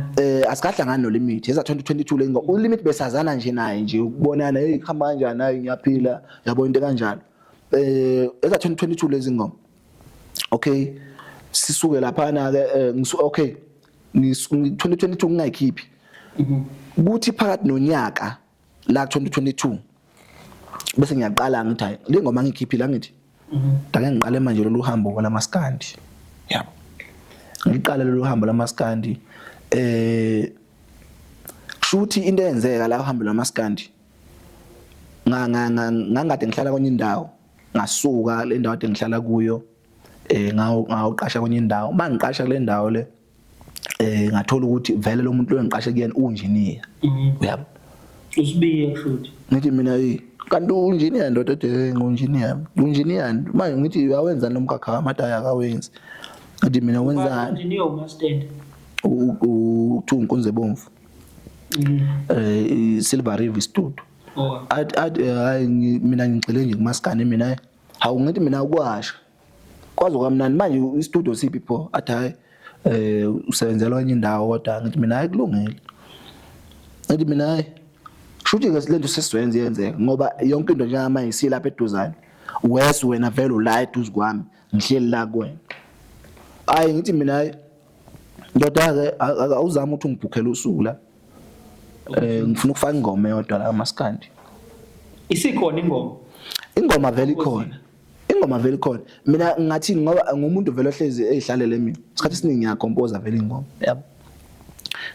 asikahlangani no limit eza 2022 le ngoma ulimit besazana nje naye nje ukubonana hey khamba kanjani hayi ngiyaphila yabo into kanjalo eza 2022 lezi ngoma okay sisuke lapha na ke okay 2022 ngingayikhiphi kuthi phakathi nonyaka la 2022 bese ngiyaqala ngithi hayi le ngoma ngikhiphila ngithi dake ngiqale manje lo hambo lamaskandi yabo ngiqale lo hambo lamaskandi shuthi into eyenzeka la uhambo lamaskandi ngangade ngihlala kwenye indawo ngasuka le ndawo ade ngihlala kuyo ngawuqasha kwenye indawo mangiqasha kule ndawo le ngathola ukuthi vele lo muntu lo engiqashe kuyena uengineer uyabo usibiye futhi ngithi mina kanti uengineer ndoda ngu-engineer manje ngithi uyawenza nomkhakha wamataya akawenzi ngithi mina wenza engineer umastand uThunkunze Bomvu Silver River Studio hayi mina ngicele nje kumaskane mina hawu ngithi mina ukwasha kwazi kwamnandi manje istudio siphi pho athi hayi usebenzela kwenye indawo kodwa ngithi mina hayi kulungile ngithi mina hayi shuthi ke lento sesiwenze yenzeka ngoba yonke into njengamanje isilapha eduzane wena vele ula eduze kwami ngihleli la kuwena hayi ngithi mina hayi ndoda ke awuzama ukuthi ungibhukhele usuku la ngifuna ukufaka ingoma yodwa la kamaskandi isikhona ingoma vele ikhona mina ngathi ngoba ngumuntu vele ohlezi ehlalele mina isikhathi esiningi ngiyakompoza vele ingoma yabo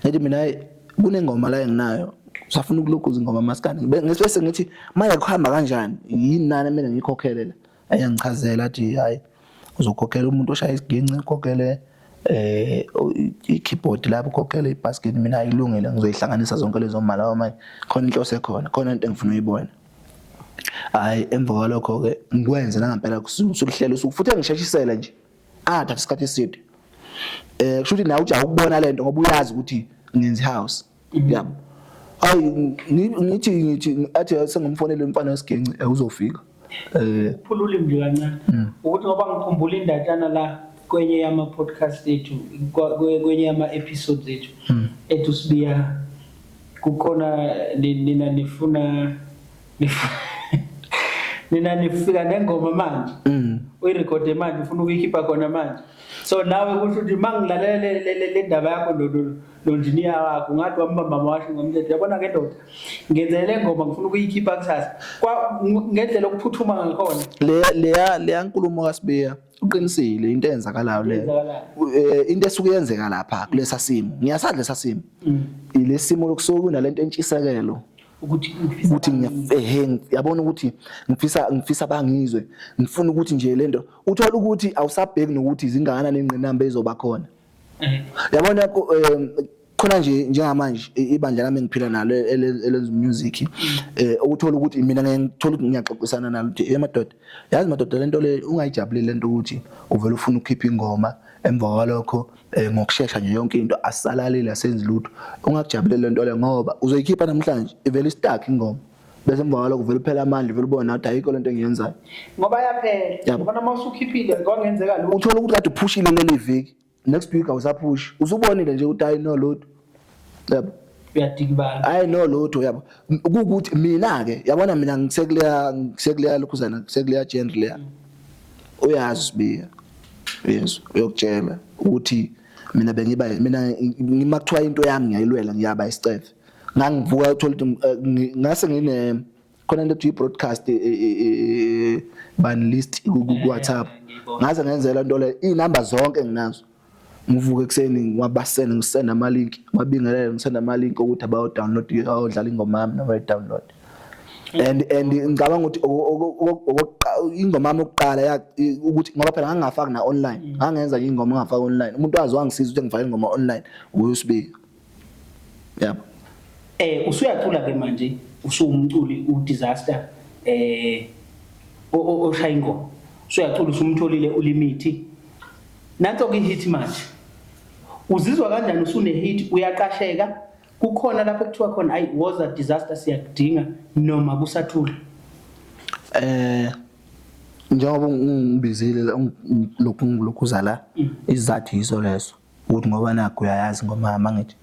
ngithi mina kunengoma la enginayo usafuna ukulokuza ingoma maskandi bese ngithi manje kuhamba kanjani yini nani mina ngikhokhele la ayangichazela athi hayi uzokhokhela umuntu oshaya isiginci ukhokhele i-keyboard lapho ukhokhele ibasket mina ayilungile ngizoyihlanganisa zonke lezo mali manje khona inhloso ekhona khona into engifuna uyibona hayi emva kwalokho ke ngikwenze nangempela usuhlelo usufuthe ngisheshisela nje thatha isikhathi eside kusho ukuthi nawe ujaha ukubona lento ngoba uyazi ukuthi ngenza house yabo hayi ngithi athi sengimfonela umfana wesigenci uzofika uphulula imbi kancane ukuthi ngoba ngikhumbula indatshana la kwenye yama podcast ethu kwenye yama episodes ethu ethu sibiya kukhona nina nifuna nina nifika nengoma manje uyirecord manje ufuna ukuyikhipha khona manje so nawe kusho ukuthi mangilalele le ndaba yakho lo engineer wakho ngathi wambamba mawashi ngomthetho yabona ke ndoda ngenzele ngoma ngifuna ukuyikhipha kusasa ngendlela okuphuthuma ngakhona le nkulumo kaSibiya uqinisile into eyenzakalayo le into esuke yenzeka lapha kulesa simo ngiyasadla esasimo ile simo lokusuka nalento entshisekelo ukuthi yabona ukuthi ngifisa bangizwe ngifuna ukuthi nje lento uthola ukuthi awusabheki nokuthi izingana nengqinamba ezoba khona yabona khona nje njengamanje ibandla lami engiphila nalo elenza music ukuthola ukuthi mina ngithola ukuthi ngiyaxoxisana nalo ukuthi madoda yazi madoda lento le ungayijabulile lento ukuthi uvela ufuna ukukhipha ingoma emva kwalokho ngokusheshsha nje yonke into asisalalile asenzi lutho ungakujabulela lento le ngoba uzoyikhipha namhlanje ivele stuck ingoma bese emva kwalokho uvela phela amandla uvela ubona ukuthi ayikho lento engiyenzayo ngoba yaphela ngoba mawusukhiphile kwangenzeka lo uthola ukuthi kade uphushile leli viki next week awusaphushi usubonile nje ukuthi ayi no lutho yabo uyadikibala ayi no lutho yabo ukuthi mina ke yabona mina ngisekuleya lokhuzana kusekuleya genre leya uyazi Sibiya yes uyokutshela ukuthi mina ngimakuthiwa into yami ngiyayilwela ngiyaba isicefe ngangivuka uthola ukuthi ngase ngine khona into ethi broadcast ban list ku WhatsApp ngaze ngenzela into le inamba zonke nginazo ngivuka ekseni ngwabasene ngisenda ama link mabingelele ngisenda ama link ukuthi about download awudlala ingoma yami no download and ngicabanga ukuthi ingoma yami yokuqala ukuthi ngoba phela ngangafaki na online ngangenza ingoma ngafaka online umuntu wazi wangisiza ukuthi ngifake ingoma online uyoSibiya yabo usuyacula ke manje usumculi uDisaster oshaya ingoma usuyacula usumtholile uLimit nanto ke hit manje uzizwa kanjani usune hit uyaqasheka kukhona lapho kuthiwa khona ayi was a disaster siyakudinga noma kusathula njengoba ngibizile lokhu la izathu yizo leso ukuthi ngoba nakho uyayazi ngoma mangithi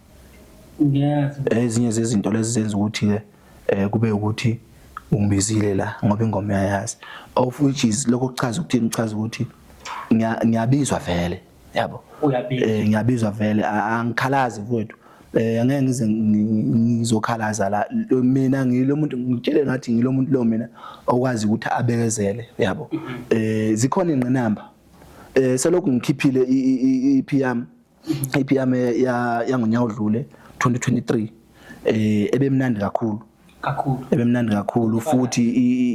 ngiyazi ezinye zezinto lezi zenza ukuthi ke kube ukuthi ungibizile la ngoba ingoma uyayazi of which is lokho kuchaza ukuthini uchaza ukuthi ngiyabizwa vele yabo ngiyabizwa vele angikhalazi mfowethu angeke ngize ngizokhalaza la mina ngilo muntu ngitshele ngathi ngilo muntu lo mina okwazi ukuthi abekezele yabo zikhona ingqinamba selokhu ngikhiphile EP yami yangonyaka odlule 2023 ebemnandi kakhulu ebemnandi kakhulu futhi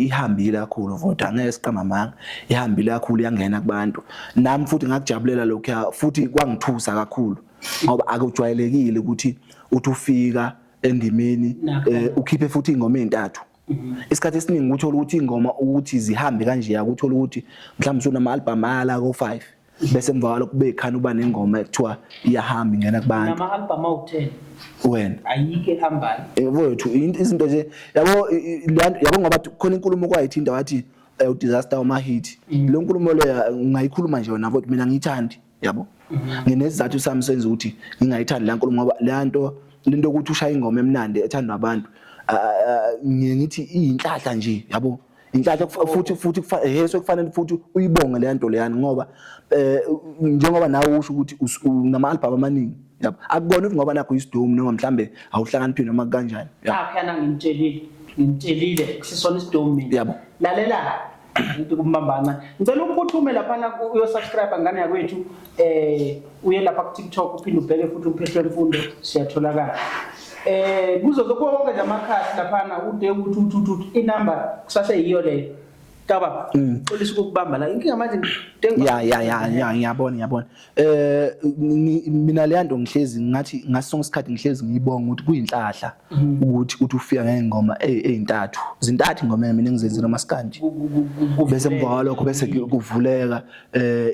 ihambile kakhulu futhi angeke siqama manga ihambile kakhulu yangena kubantu nami futhi ngakujabulela lokho futhi kwangithusa kakhulu ngoba akujwayelekile ukuthi ufika endimeni ukhiphe futhi ingoma ezintathu isikhathi esiningi uthola ukuthi ingoma ukuthi zihambe kanje yakuthola ukuthi mhlawumbe unama album ala ko5 bese emva kwalokho kube ikhana uba nengoma ekuthiwa iyahamba ingena kubantu nama album awu10 wena ayike hambayo mfowethu izinto nje yabo ngoba khona inkulumo kwayithinta wathi uDisaster uma hit lo nkulumo le ungayikhuluma nje wona mfowethu mina ngiyithandi yabo nginesizathu sami senza ukuthi ngingayithandi la nkulumo ngoba lento ukuthi ushaya ingoma emnandi ethandwa abantu ngithi iyinhlahla nje yabo inhlahla futhi kufanele futhi uyibonge le nto leyani ngoba njengoba nawe usho ukuthi unama album amaningi yabo akubona ukuthi ngoba nakho isidom noma mhlambe awuhlakaniphile noma kanjani phela ngimtshelile sisona isidom mina yabo lalela into kumbambana ngicela ukuphuthume lapha uyosubscribe ngane yakwethu uye lapha ku TikTok uphinde ubheke futhi uPhehlo Mfundo siyatholakala kuzo kuwa konke nje amakhasi laphana ude ukuthi inamba kusaseyiyo leyo Taba xolisa ukubamba la inkinga manje ya ngiyabona mina le nto ngihlezi ngathi ngasonke isikhathi ngihlezi ngiyibonga ukuthi kuyinhlahla ukuthi ufika ngengoma ezintathu ingoma mina engizenzile maskandi bese emva lokho bese kuvuleka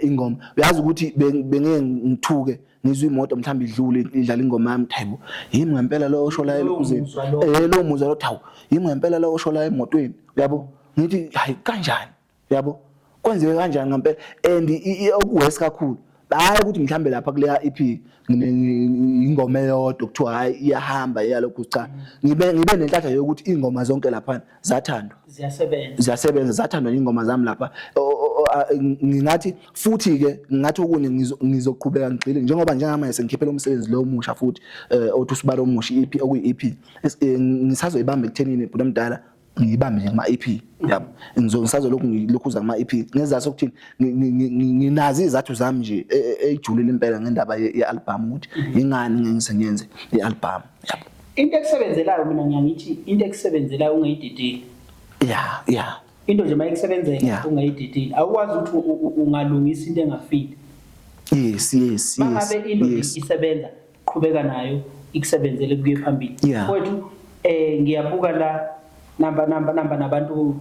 ingoma uyazi ukuthi bengeke ngithuke ngizwe imoto mhlawumbe idlule idlala ingoma yami Thayibo yimi ngempela lo osho la elokuzeni lo muzwa lo Thawu yimi ngempela lo osho la emotweni uyabo ngithi hayi kanjani yabo kwenzeke kanjani ngempela and okuwesi kakhulu hayi ukuthi mhlambe lapha kuleya EP ingoma eyodwa kuthiwa hayi iyahamba iyalokhu cha ngibe nenhlanhla yokuthi ingoma zonke lapha zathandwa ziyasebenza zathandwa ingoma zami lapha ngingathi futhi ke ngathi okunye ngizoqhubeka ngigxile njengoba njengamanje sengikhiphela umsebenzi lo omusha futhi othi usibalo omusha EP okuyi EP ngisazoyibamba ekuthenini bhuti omdala ngiyibambe nje kuma EP yabo ngisazo lokhuza kuma EP ngezathu ukuthi nginazi izathu zami nje ejulile impela ngendaba yealbum ukuthi ingani ngisengenze ialbum yabo into ekusebenzelayo mina ngiyangithi into ekusebenzelayo ungayididili yeah into nje mayikusebenzela ungayididili awukwazi ukuthi ungalungisa into engafili yes mangabe into isebenza qhubeka nayo ikusebenzele kuye phambili kwethu ngiyabuka la namba nabantu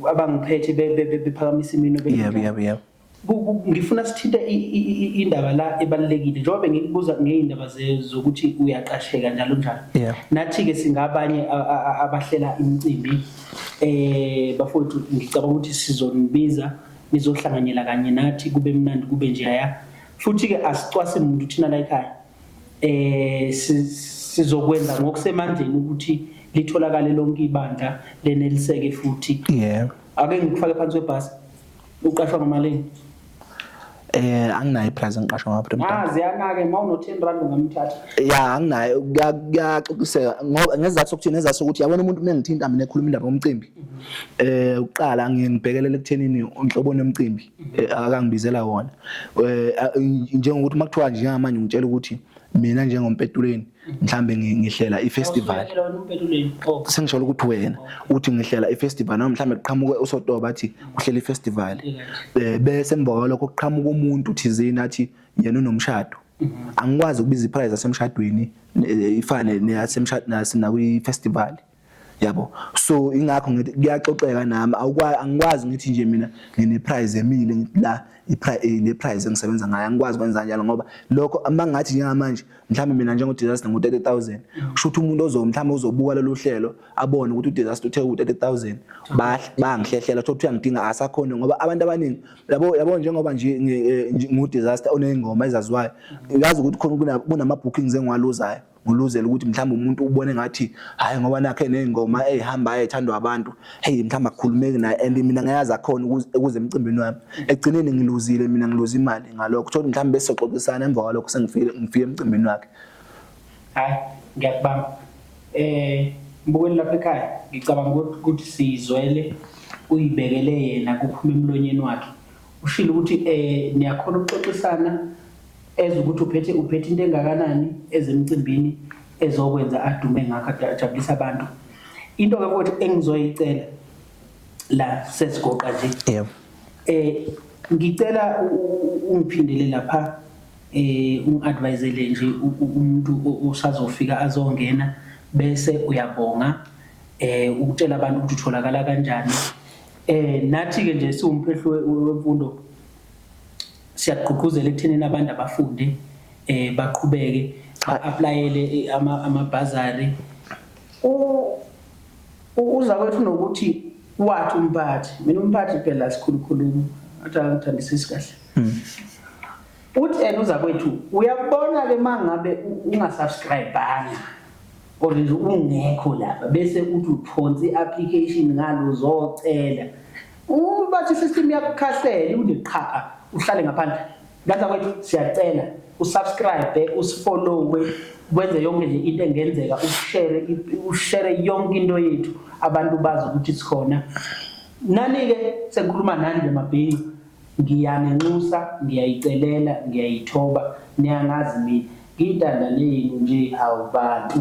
abangiphethe bephakamisa imino yeah ngifuna sithinte indaba la ebalekile njengoba ngikubuza ngeindaba zokuthi uyaqasheka njalo nathi ke singabanye abahlela imicimbi bafowethu ngicabanga ukuthi sizonibiza nizohlanganyela kanye nathi kube mnandi kube nje aya futhi ke asicwase umuntu thina la ekhaya sizokwenza ngokusemandleni ukuthi litholakale lonke ibandla leneliseke futhi ake ngikufake phansi kwebhasi uqashwa ngamalini anginayo iprize ngiqashwa ngapha ziyanake mawuno 10 rand ungamthatha anginayo kuyaxoxiseka ngoba ngezathu ukuthi yabona umuntu mengithinta mina ekhuluma indaba yomcimbi uqala ngibhekelele ekuthenini unhlobo nomcimbi akangibizela wona njengokuthi makuthiwa njengamanje ngitshela ukuthi mina njengompetuleni mhlambe ngihlela ifestival sengisho ukuthi wena uthi ngihlela ifestival noma mhlambe kuqhamuke usotoba bathi uhlela ifestival bese emva lokho kuqhamuka umuntu thizeni athi yena unomshado angikwazi ukubiza iprize asemshadweni ifane neyasemshadweni kwi festival yabo so ingakho ngithi kuyaxoxeka nami angikwazi ngithi nje mina ngine prize emile ngithi la le prize engisebenza ngayo angikwazi kwenza njalo ngoba lokho amangathi njengamanje mhlawumbe mina njengo disaster ngo 30,000 kusho ukuthi umuntu mhlawumbe uzobuka lelo hlelo abone ukuthi udisaster uthe u30,000 bangihlehlela ukuthi uyangidinga asakhona ngoba abantu abaningi yabo njengoba nje ngidisaster onengoma ezaziwayo uyazi ukuthi khona kunama bookings engwaluzayo nguluzela ukuthi mhlawumbe umuntu ubone ngathi hayi ngoba nakhe nezingoma ezihamba ezithandwa abantu mhlawumbe akukhulumeki naye and mina ngayazi akhona ukuze emcimbini wami egcineni ngiluzile mina ngiluza imali ngalokho ukuthi mhlawumbe bese soxoxisana emva kwalokho sengifike emcimbini wakhe hayi ngiyakubamba mbukweni lapha ekhaya ngicabanga ukuthi sizwele uyibekele yena kuphuma emlonyeni wakhe ushilo ukuthi niyakhona ukuxoxisana ezokuthi uphethe into engakanani ezemcimbini ezokwenza adume ngakho ajabulisa abantu into ke futhi engizoyicela la sesigoqa nje ngicela ungiphindele lapha ungadvisele nje umuntu osazofika azongena bese uyabonga ukutshela abantu ukuthi utholakala kanjani nathi ke nje siwumphehlo wemfundo siyaqhuquzela ekutheni abantu abafunde baqhubeke applyele amabhazari uza kwethu nokuthi wathi umphathi mina umphathi phela sikhulukhulu athi angithandisisi kahle uthi uza kwethu uyabona ke mangabe ungasubscribeanga or nje ungekho lapha bese uthi uphonse iapplication ngalo uzocela bathi system yakukhahlela uneqhaqa uhlale ngaphandle ngaza kwethu siyacela usubscribe usifollow wenze yonke nje into engenzeka ushare yonke into yethu abantu bazi ukuthi sikhona nani ke sengikhuluma nani ngemabhinqi ngiyanenxusa ngiyayicelela ngiyayithoba niyangazi mina ngidanda lenu nje awubantu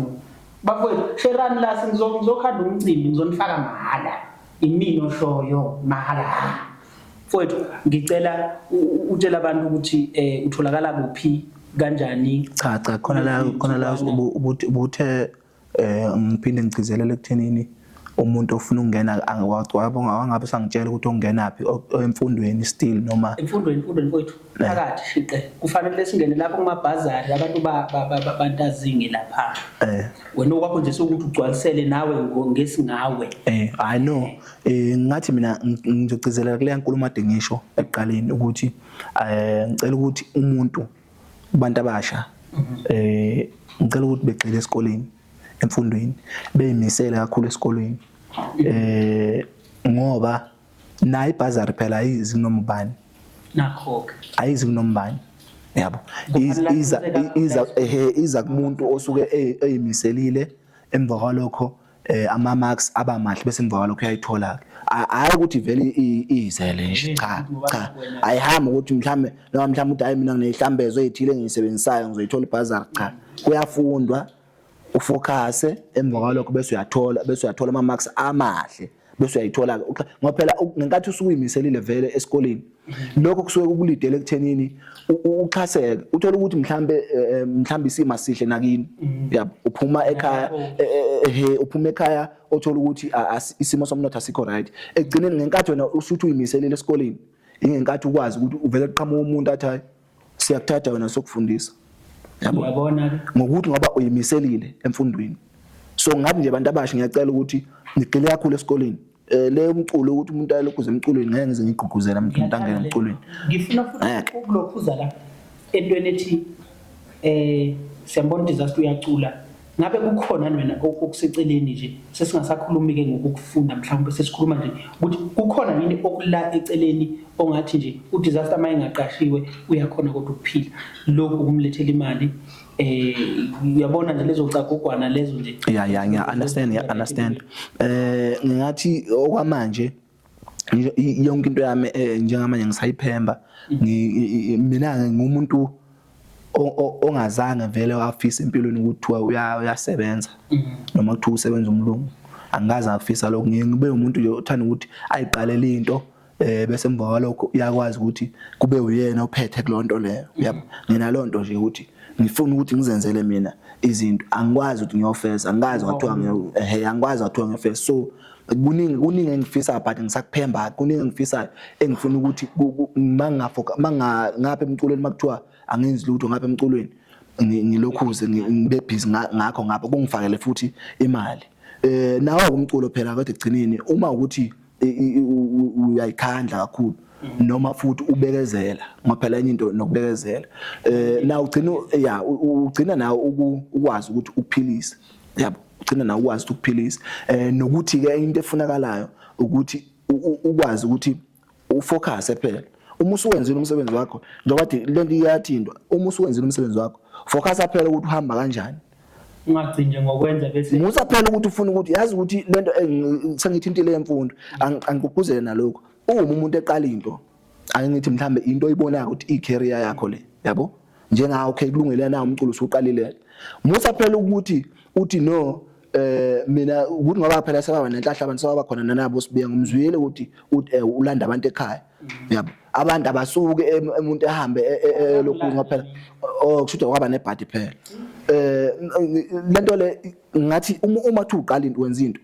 bafowethu Sherani la ngizokhanda umcimbi ngizonifaka mahhala imini oshoyo mahhala mfowethu ngicela utshela abantu ukuthi utholakala kuphi kanjani cha khona la ubuthe ngiphinde ngigcizelele ekuthenini umuntu ofuna ukungena angabe sangitshela ukuthi ongenaphi emfundweni still noma emfundweni mfowethu phakathi shiqe kufanele singene lapho kumabhazari abantu bantazinge lapha wena okwakho nje sokuthi ugcwalisele nawe ngesingawe I know ngathi mina ngizogcizelela kule nkulumo ade ngisho eqaleni ukuthi ngicela ukuthi umuntu abantu abasha ngicela ukuthi begxile esikoleni emfundweni beyimisele kakhulu esikoleni ngoba nayi ibhazari phela ayizi noma ubani nakho ayizi noma ubani yabo iza kumuntu osuke eyimiselile emva kwalokho ama marks abamahle bese emva kwalokho uyayithola hayi ukuthi vele izele nje cha ayihamba ukuthi mhlambe noma mhlambe uthi hayi mina nginehlambezo ezithile engisebenzisayo ngizoyithola ibhazari cha kuyafundwa ufocus emva kwalokho bese uyathola ama marks amahle bese uyayithola ngoba phela ngenkathi usukuyimiselile vele esikoleni lokho kusuke kukulidele ekuthenini uxhaseke uthola ukuthi mhlambe isima sihle nakini yabo uphuma ekhaya uphuma ekhaya uthola ukuthi isimo somnotho asikho right egcineni ngenkathi wena usuthi uyimiselile esikoleni ingenkathi ukwazi ukuthi uvele uqhamuka umuntu athi hayi siyakuthatha wena sokufundisa yabona ngokuthi ngoba uyimiselile emfundweni so ngathi nje abantu abasha ngiyacela ukuthi ngigxile kakhulu esikoleni le umculo ukuthi umuntu ayelokhuze emculweni ngeke ngize ngigqugquzela umuntu angene emculweni ngifuna futhi ukulokhuza la entweni ethi siyambona disaster uyacula ngabe kukhona wena okuseceleni nje sesingasakhulumi ke ngokufunda mhlawumbe sesikhuluma nje ukuthi kukhona yini okula eceleni ongathi nje udisaster mayengaqashiwe uyakhona kodwa ukuphila lokhu kumlethela imali uyabona nje lezo cagogwana lezo nje ngiya understand ngingathi okwamanje yonke into yami njengamanje ngisayiphemba mina ngumuntu ongazange vele wafisa empilweni ukuthi uyasebenza noma ukuthi usebenza umlungu angaze ngafisa lokho ngibe umuntu nje othanda ukuthi ayiqalele into bese emva kwalokho uyakwazi ukuthi kube uyena ophethe kulonto leyo yabo nginalo nto nje ukuthi ngifuna ukuthi ngizenzele mina izinto angikwazi ukuthi ngiyofesa angikazi wathiwa angikwazi wathiwa ngiyofesa so kuningi engifisa but ngisakuphemba kuningi engifisayo engifuna ukuthi ngapha emculweni makuthiwa angenzi lutho ngapha emculweni ngilokhuze ngibe busy ngakho ngapha kungifakele futhi imali nawo umculo phela kade egcineni uma ukuthi uyayikhandla kakhulu noma futhi ubekezela ngoba phela enye into nokubekezela na ugcina nawe ukwazi ukuthi ukuphilise yabo ugcina nawe ukwazi ukuphilisa nokuthi ke into efunakalayo ukuthi ukwazi ukuthi ufocus phela uma uswenzile umsebenzi wakho njengoba lento iyathindwa uma uswenzile umsebenzi wakho focus phela ukuthi uhamba kanjani ungagcine ngokwenza bese musa phela ukuthi ufuna ukuthi yazi ukuthi lento sengithintile yemfundo angigqugquzele nalokho uma umuntu eqala into angithi mhlambe into oyibonayo ukuthi i-career yakho le yabo njengawo okay kulungile na umculo usuqalile musa phela ukuthi uthi no mina ukuthi ngoba phela sebaba nenhlahla abantu sebaba khona nanabo sibiya ngumzwile ukuthi ulanda abantu ekhaya yabo abantu abasuke umuntu ehambe lokhu ngoba phela kushuthi kwaba nebhadi phela lento le ngathi uma uthi uqala into wenza into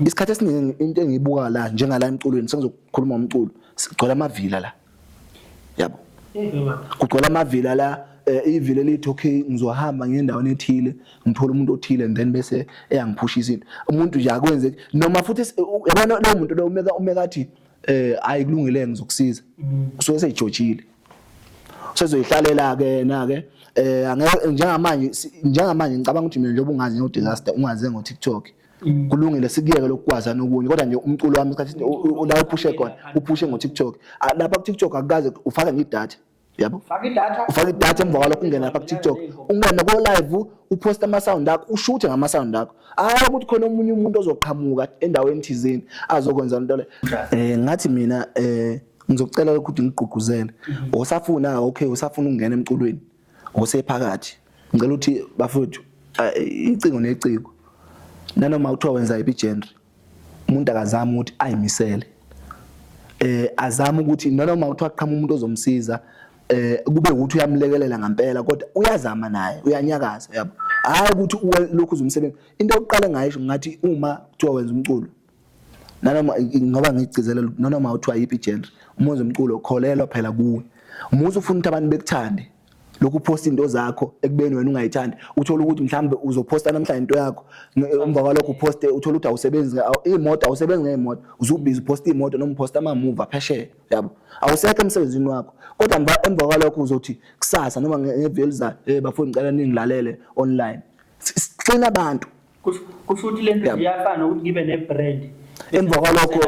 isikhathi esiningi into engiyibuka la njengala emculweni sengizokhuluma ngomculo sigcola amavila la yabo kugcola amavila la ivile lithi okay ngizohamba ngendaweni ethile ngithola umuntu othile and then bese eyangiphusha izinto umuntu nje akwenze noma futhi yabona lo muntu lo umeka athi ayikulungile ngizokusiza usuke seyijojile sezoyihlalela ke na ke angeke njengamanje ngicabanga ukuthi mina njengoba ungazi ngodisaster ungaze ngo TikTok kulungile sikuyeke lokwazi nokunye kodwa nje umculo wami isikhathi la uphushe khona uphushe ngo TikTok lapha ku TikTok akukaze ufake ngedatha yabo ufake idatha emva kwalokho ungena lapha ku TikTok ungena ko live upost ama sound akho ushuthe ngama sound akho ukuthi khona umunye umuntu ozoqhamuka endaweni thizeni azokwenza into le ngathi mina ngizocela ukuthi ngigqugquzele osafuna okay usafuna ukungena emculweni osephakathi ngicela ukuthi bafowethu icingo neciko nanoma uthiwa wenza iphi genre umuntu akazama ukuthi ayimisele azama ukuthi noma uthiwa qhamuka umuntu ozomsiza kube ukuthi uyamlekelela ngempela kodwa uyazama naye uyanyakaza yabo hayi ukuthi lokhu uzumsebenzi into yokuqala engayisho ngathi uma kuthiwa wenza umculo nanoma ngoba ngicizela noma uthiwa yiphi genre umonze umculo kholelwa phela kuwe umuze ufuna ukuthi abantu bekuthande lokhu post into zakho ekubeni wena ungayithandi uthola ukuthi mhlambe uzoposta namhlanje into yakho emva kwalokho uposte uthola ukuthi awusebenzi imoto awusebenzi ngemoto uzubhizi uposta imoto noma uposta ama move aphesheya yabo awusekho emsebenzini wakho kodwa emva kwalokho uzothi kusasa noma ngeveli za bafuna ngicela ningilalele online sicina abantu kusho ukuthi lento iyafana ukuthi ngibe nebrand emva kwalokho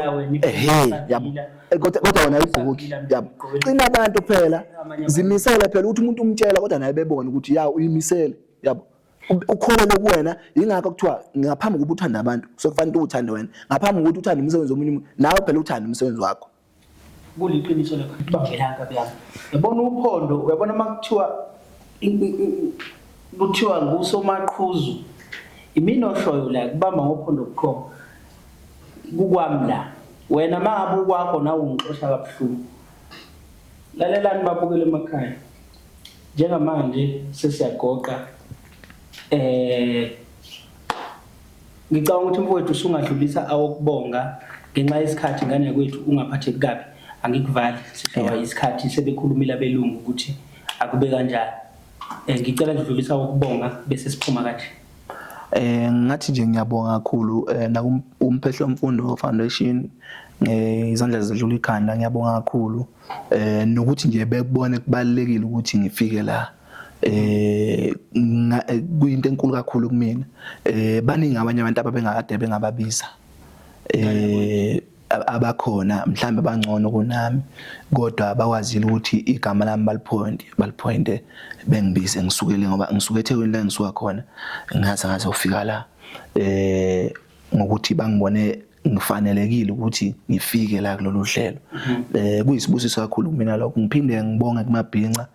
yabo kodwa wona ayibhuki yabo cina abantu phela zimisela phela ukuthi umuntu umtshela kodwa naye bebona ukuthi ya uyimisele yabo ukhona lokuwena ingakho kuthiwa ngaphambi kokuba uthande abantu sokufanele uthande wena ngaphambi kokuthi uthande umsebenzi womunye nawe phela uthande umsebenzi wakho kuliqiniso lakho kubangelanga beyami yabona uphondo uyabona makuthiwa ngusomaqhuzu imini oshoyo la kubamba ngophondo.com kukwami la wena mangabe ukwakho nawe ungixosha kabuhlungu lalelani babukele emakhaya njengamanje sesiyagoqa ngicabanga ukuthi mfowethu usungadlulisa awokubonga ngenxa yesikhathi ngane kwethu ungaphatheki kabi angikuvali sishawa isikhathi sebekhulumile abelungu ukuthi akube kanjani ngicela ngidlulisa awokubonga bese siphuma kanje ngathi nje ngiyabonga kakhulu na umphehlo mfundo foundation izandla zidlula ikhanda ngiyabonga kakhulu nokuthi nje bekubone kubalekile ukuthi ngifike la kuyinto enkulu kakhulu kumina baningi abanye abantu ababengakade bengababiza abakhona mhlambe bangcono kunami kodwa bakwazile ukuthi igama lami balipointe bengibize ngisukele ngoba ngisuke eThekwini la ngisuka khona ngaze ufika la ngokuthi bangibone ngifanelekile ukuthi ngifike la kulolu hlelo kuyisibusiso kakhulu kumina lokho ngiphinde ngibonge kuMabhinca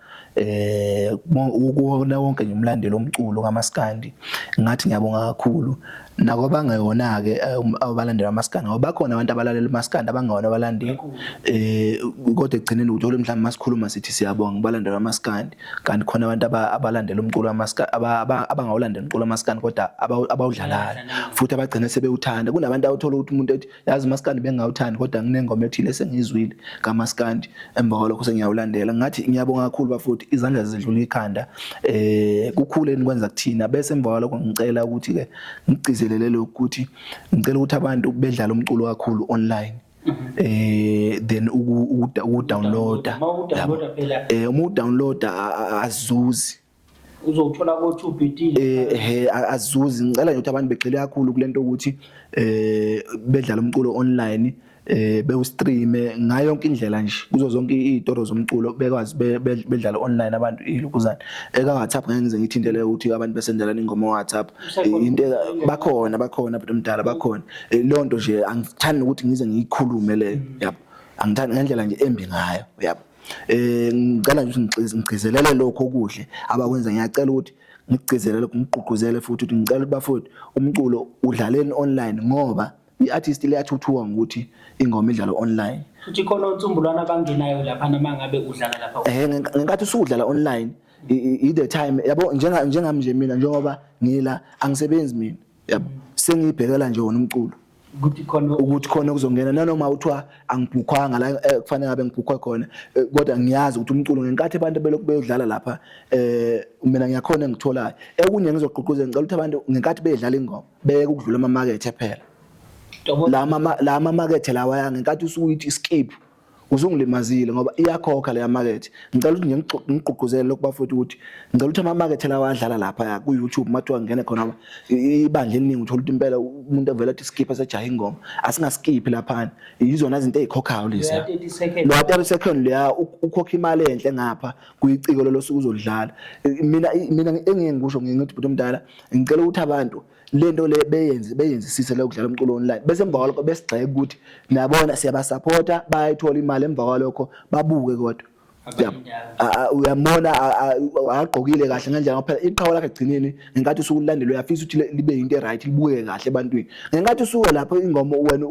ukubona wonke nje umlandeli omculo kaMaskandi ngathi ngiyabonga kakhulu nako bangayona ke abalandeli kaMaskandi ngoba bakhona abantu abalalela uMaskandi abangawona abalandeli kodwa egcineni uthola mhlawumbe masikhuluma sithi siyabonga abalandeli kaMaskandi kanti khona abantu abalandela umculo kaMaskandi abangawulandela umculo kaMaskandi kodwa abawudlalayo futhi abagcina sebewuthanda kunabantu awuthola ukuthi umuntu ethi yazi uMaskandi bengawuthandi kodwa nginengoma ethile sengizwile kaMaskandi emva kwalokho sengiyawulandela ngathi ngiyabonga kakhulu bafuthi izandla zidlula ikhanda kukhulu enikwenza kuthina bese emva kwalokho ngicela ukuthi ke ngicizelele ukuthi ngicela ukuthi abantu bedlala umculo kakhulu online then ukudownloada uma udownloada azuzi uzothola ko 2 bit azuzi ngicela nje ukuthi abantu begxile kakhulu kulento ukuthi bedlala umculo online bewustreame ngayo yonke indlela nje kuzo zonke izitoro zomculo bekwazi bedlala online abantu ilokhuzana WhatsApp ngeke ngize ngithintele ukuthi abantu besendelana ingoma WhatsApp into bakhona abantu omdala bakhona lonto nje angithandi ukuthi ngize ngiyikhulume leyo yabo angithandi ngendlela nje embi ngayo yabo ngicela nje ukuthi ngigcizelele lokho okuhle abakwenza ngiyacela ukuthi ngigcizelele ngigqugquzele futhi ukuthi ngicela ukuthi bafuthi umculo udlaleni online ngoba iartist leyathuthuka ngokuthi ingoma idlala online futhi khona unsumbulwana abangenayo lapha namangabe udlala lapha ngenkathi usudlala online the time yabo njengami nje mina njengoba ngila angisebenzi mina yabo sengibhekela nje wona umculo ukuthi khona kuzongena nanoma uthiwa angibhukhwanga la kufanele ngabe ngibhukhwe khona kodwa ngiyazi ukuthi umculo ngenkathi abantu belokhu beyodlala lapha mina ngiyakhona engitholayo ekunye ngizogqugquzela ngicela ukuthi abantu ngenkathi bedlala ingoma beke ukudlula ama market phela la market lawa yange nkathi usuyithi skip uzungilimazile ngoba iyakhokha le market ngicela ukuthi ngigqugquzele lokho bafuthi ukuthi ngicela ukuthi ama market lawa adlala lapha ku YouTube mathiwa ngene khona ibandla eliningi uthola ukuthi impela umuntu evela athi skip asejaha ingoma asingaskip lapha izona izinto ezikhokhayo lezi lo 30 second leya ukhokha imali enhle ngapha kuyiciko losuku uzodlala mina engeke ngisho ngithi umuntu omdala ngicela ukuthi abantu lento le beyenzisise la ukudlala umculo online bese emva kwalokho besigxeka ukuthi nabona siyabasupporta bayithola imali emva kwalokho babuke kodwa uyamona agqokile kahle ngendlela ngoba phela iqhawe lakhe egcineni ngenkathi usuku lilandelo uyafisa ukuthi libe into eright libukeke kahle ebantwini ngenkathi usuke lapho ingoma wena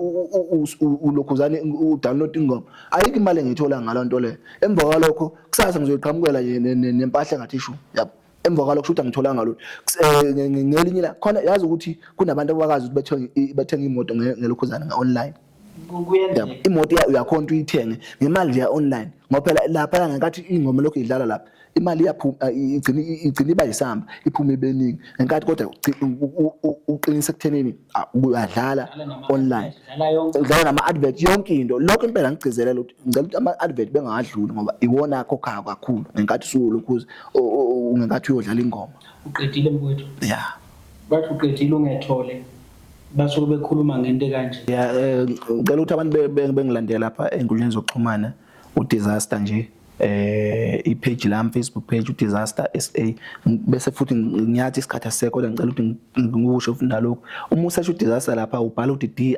ulokhuzane udownload ingoma ayikho imali engithola ngalo nto le emva kwalokho kusasa ngizoyiqhamukela nempahla engathi ishu yabo emva kwalokho kushuthi angithola ngalo ngelinye la khona yazi ukuthi kunabantu abakazi ukuthi bathenga imoto ngelokhuzane online kuyenzeka imoto uyakhona ukuthi uyithenge ngemali ya online ngoba phela lapha ngenkathi ingoma lokho idlala lapha imali iyaphuma igcina iba yisamba iphuma ibeningi ngenkathi kodwa uqinisa ekuthenini uyadlala online udlala nama advert yonke into lokho impela ngigcizelela ukuthi ngicela ukuthi ama advert bengadluli ngoba iwona akhokha kakhulu ngenkathi usulokhuza ngenkathi uyodlala ingoma uqedile mfowethu bathi uqedile ungethole basuke bekhuluma ngento kanje ngicela ukuthi abantu bengilandela lapha enkundleni zokuxhumana uDisaster nje i-page lami Facebook page uDisaster SA bese futhi ngiyathi isikhatha seko kodwa ngicela ukuthi ngikusho futhi nalokho uma usearch uDisaster lapha ubhala ukuthi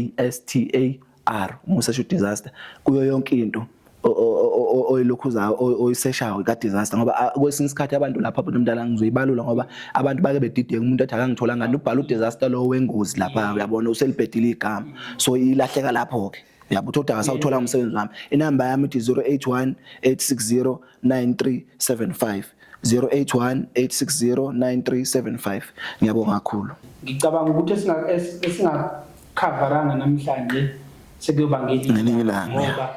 DIZASTAR uma usearch uDisaster kuyo yonke into oyilokhuza oyiseshayo ka Disaster ngoba kwesinye isikhathi abantu lapha abantu omdala ngizoyibalula ngoba abantu bake bedideka umuntu athi akangithola ngani ubhala uDisaster lo wengozi lapha uyabona uselibhedile igama so ilahleka lapho ke yabo uthi akasawuthola umsebenzi wami inamba yami ithi 0818609375 0818609375 ngiyabonga kakhulu ngicabanga ukuthi esingakhavaranga namhlanje sekuyoba ngelinye ngoba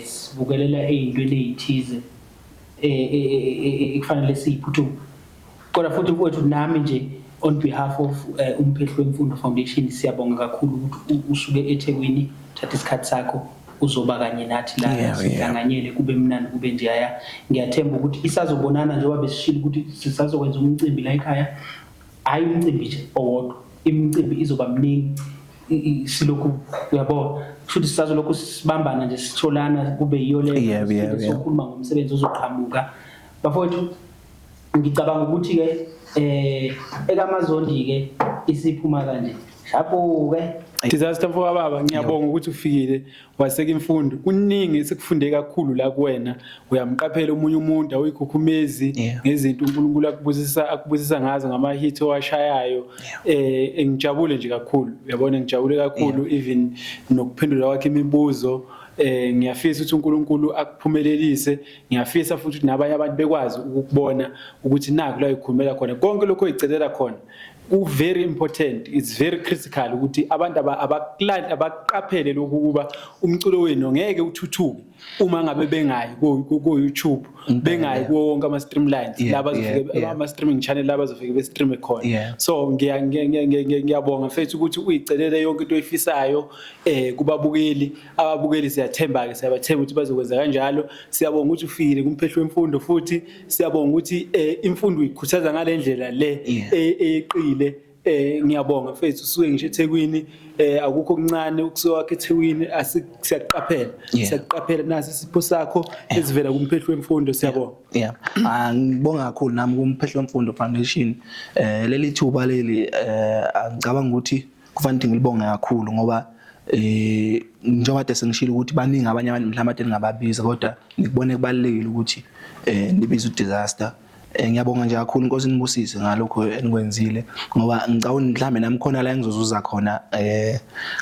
sibukelela ezintweni ezithize ekufanele siyiphuthume kodwa futhi mfowethu nami nje on behalf of Umphehlo Wemfundo Foundation siyabonga kakhulu ukuthi usuke eThekwini thatha isikhathi sakho uzoba kanye nathi la sihlanganyele kube mnandi kube nje ngiyathemba ukuthi isazobonana njengoba besishilo ukuthi sisazokwenza umcimbi la ekhaya hayi umcimbi nje owodwa imicimbi izoba mningi silokhu uyabona futhi sizazolokhu sibambana nje sitholana kube yiyo le sokhuluma ngomsebenzi ozoqhamuka bafowethu ngicabanga ukuthi ke ekamazondi ke isiphuma kanje shapo ke Disaster mfowethu baba ngiyabonga ukuthi ufikile waseka imfundo kuningi sekufunde kakhulu la kuwena uyamqaphela umunye umuntu awuyikhukhumezi ngezinto uNkulunkulu akubusisa ngazo ngama hit owashayayo ngijabule nje kakhulu uyabona ngijabule kakhulu even nokuphendula kwakhe imibuzo ngiyafisa ukuthi uNkulunkulu akuphumelelise ngiyafisa futhi ukuthi nabanye abantu bekwazi ukubona ukuthi naku la ikhulumela khona konke lokho oyicelela khona very important it's very critical ukuthi abantu abaqaphele lokhu kuba umculo wenu ngeke uthuthuke uma ngabe bengayi ku YouTube bengayi kuwo wonke ama streamlines laba zofike ama streaming channel laba zofike be stream khona so ngiyabonga mfethu ukuthi uyicelele yonke into oyifisayo ababukeli siyathemba ke siyabathemba ukuthi bazokwenza kanjalo siyabonga ukuthi ufikile kumphehlo wemfundo futhi siyabonga ukuthi imfundo uyikhuthaza ngalendlela le eqile ngiyabonga mfethu usuke ngisho eThekwini akukho okuncane ukusuka eThekwini siyaqaphela nasi isipho sakho esivela kumphehlo wemfundo siyabonga ngibonga kakhulu nami kumphehlo wemfundo foundation leli thuba leli ngicabanga ukuthi kufanele ngilibonge kakhulu ngoba njengoba kade sengishilo ukuthi baningi abanye abantu mhlawumbe engababiza kodwa ngikubone kubalekile ukuthi nibize uDisaster ngiyabonga nje kakhulu inkosi inibusise ngalokho enikwenzile ngoba ngicabanga mhlawumbe nami khona la engizozuza khona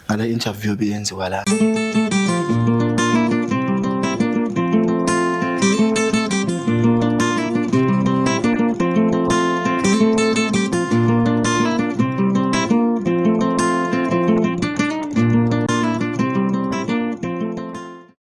ngale interview beyenziwa la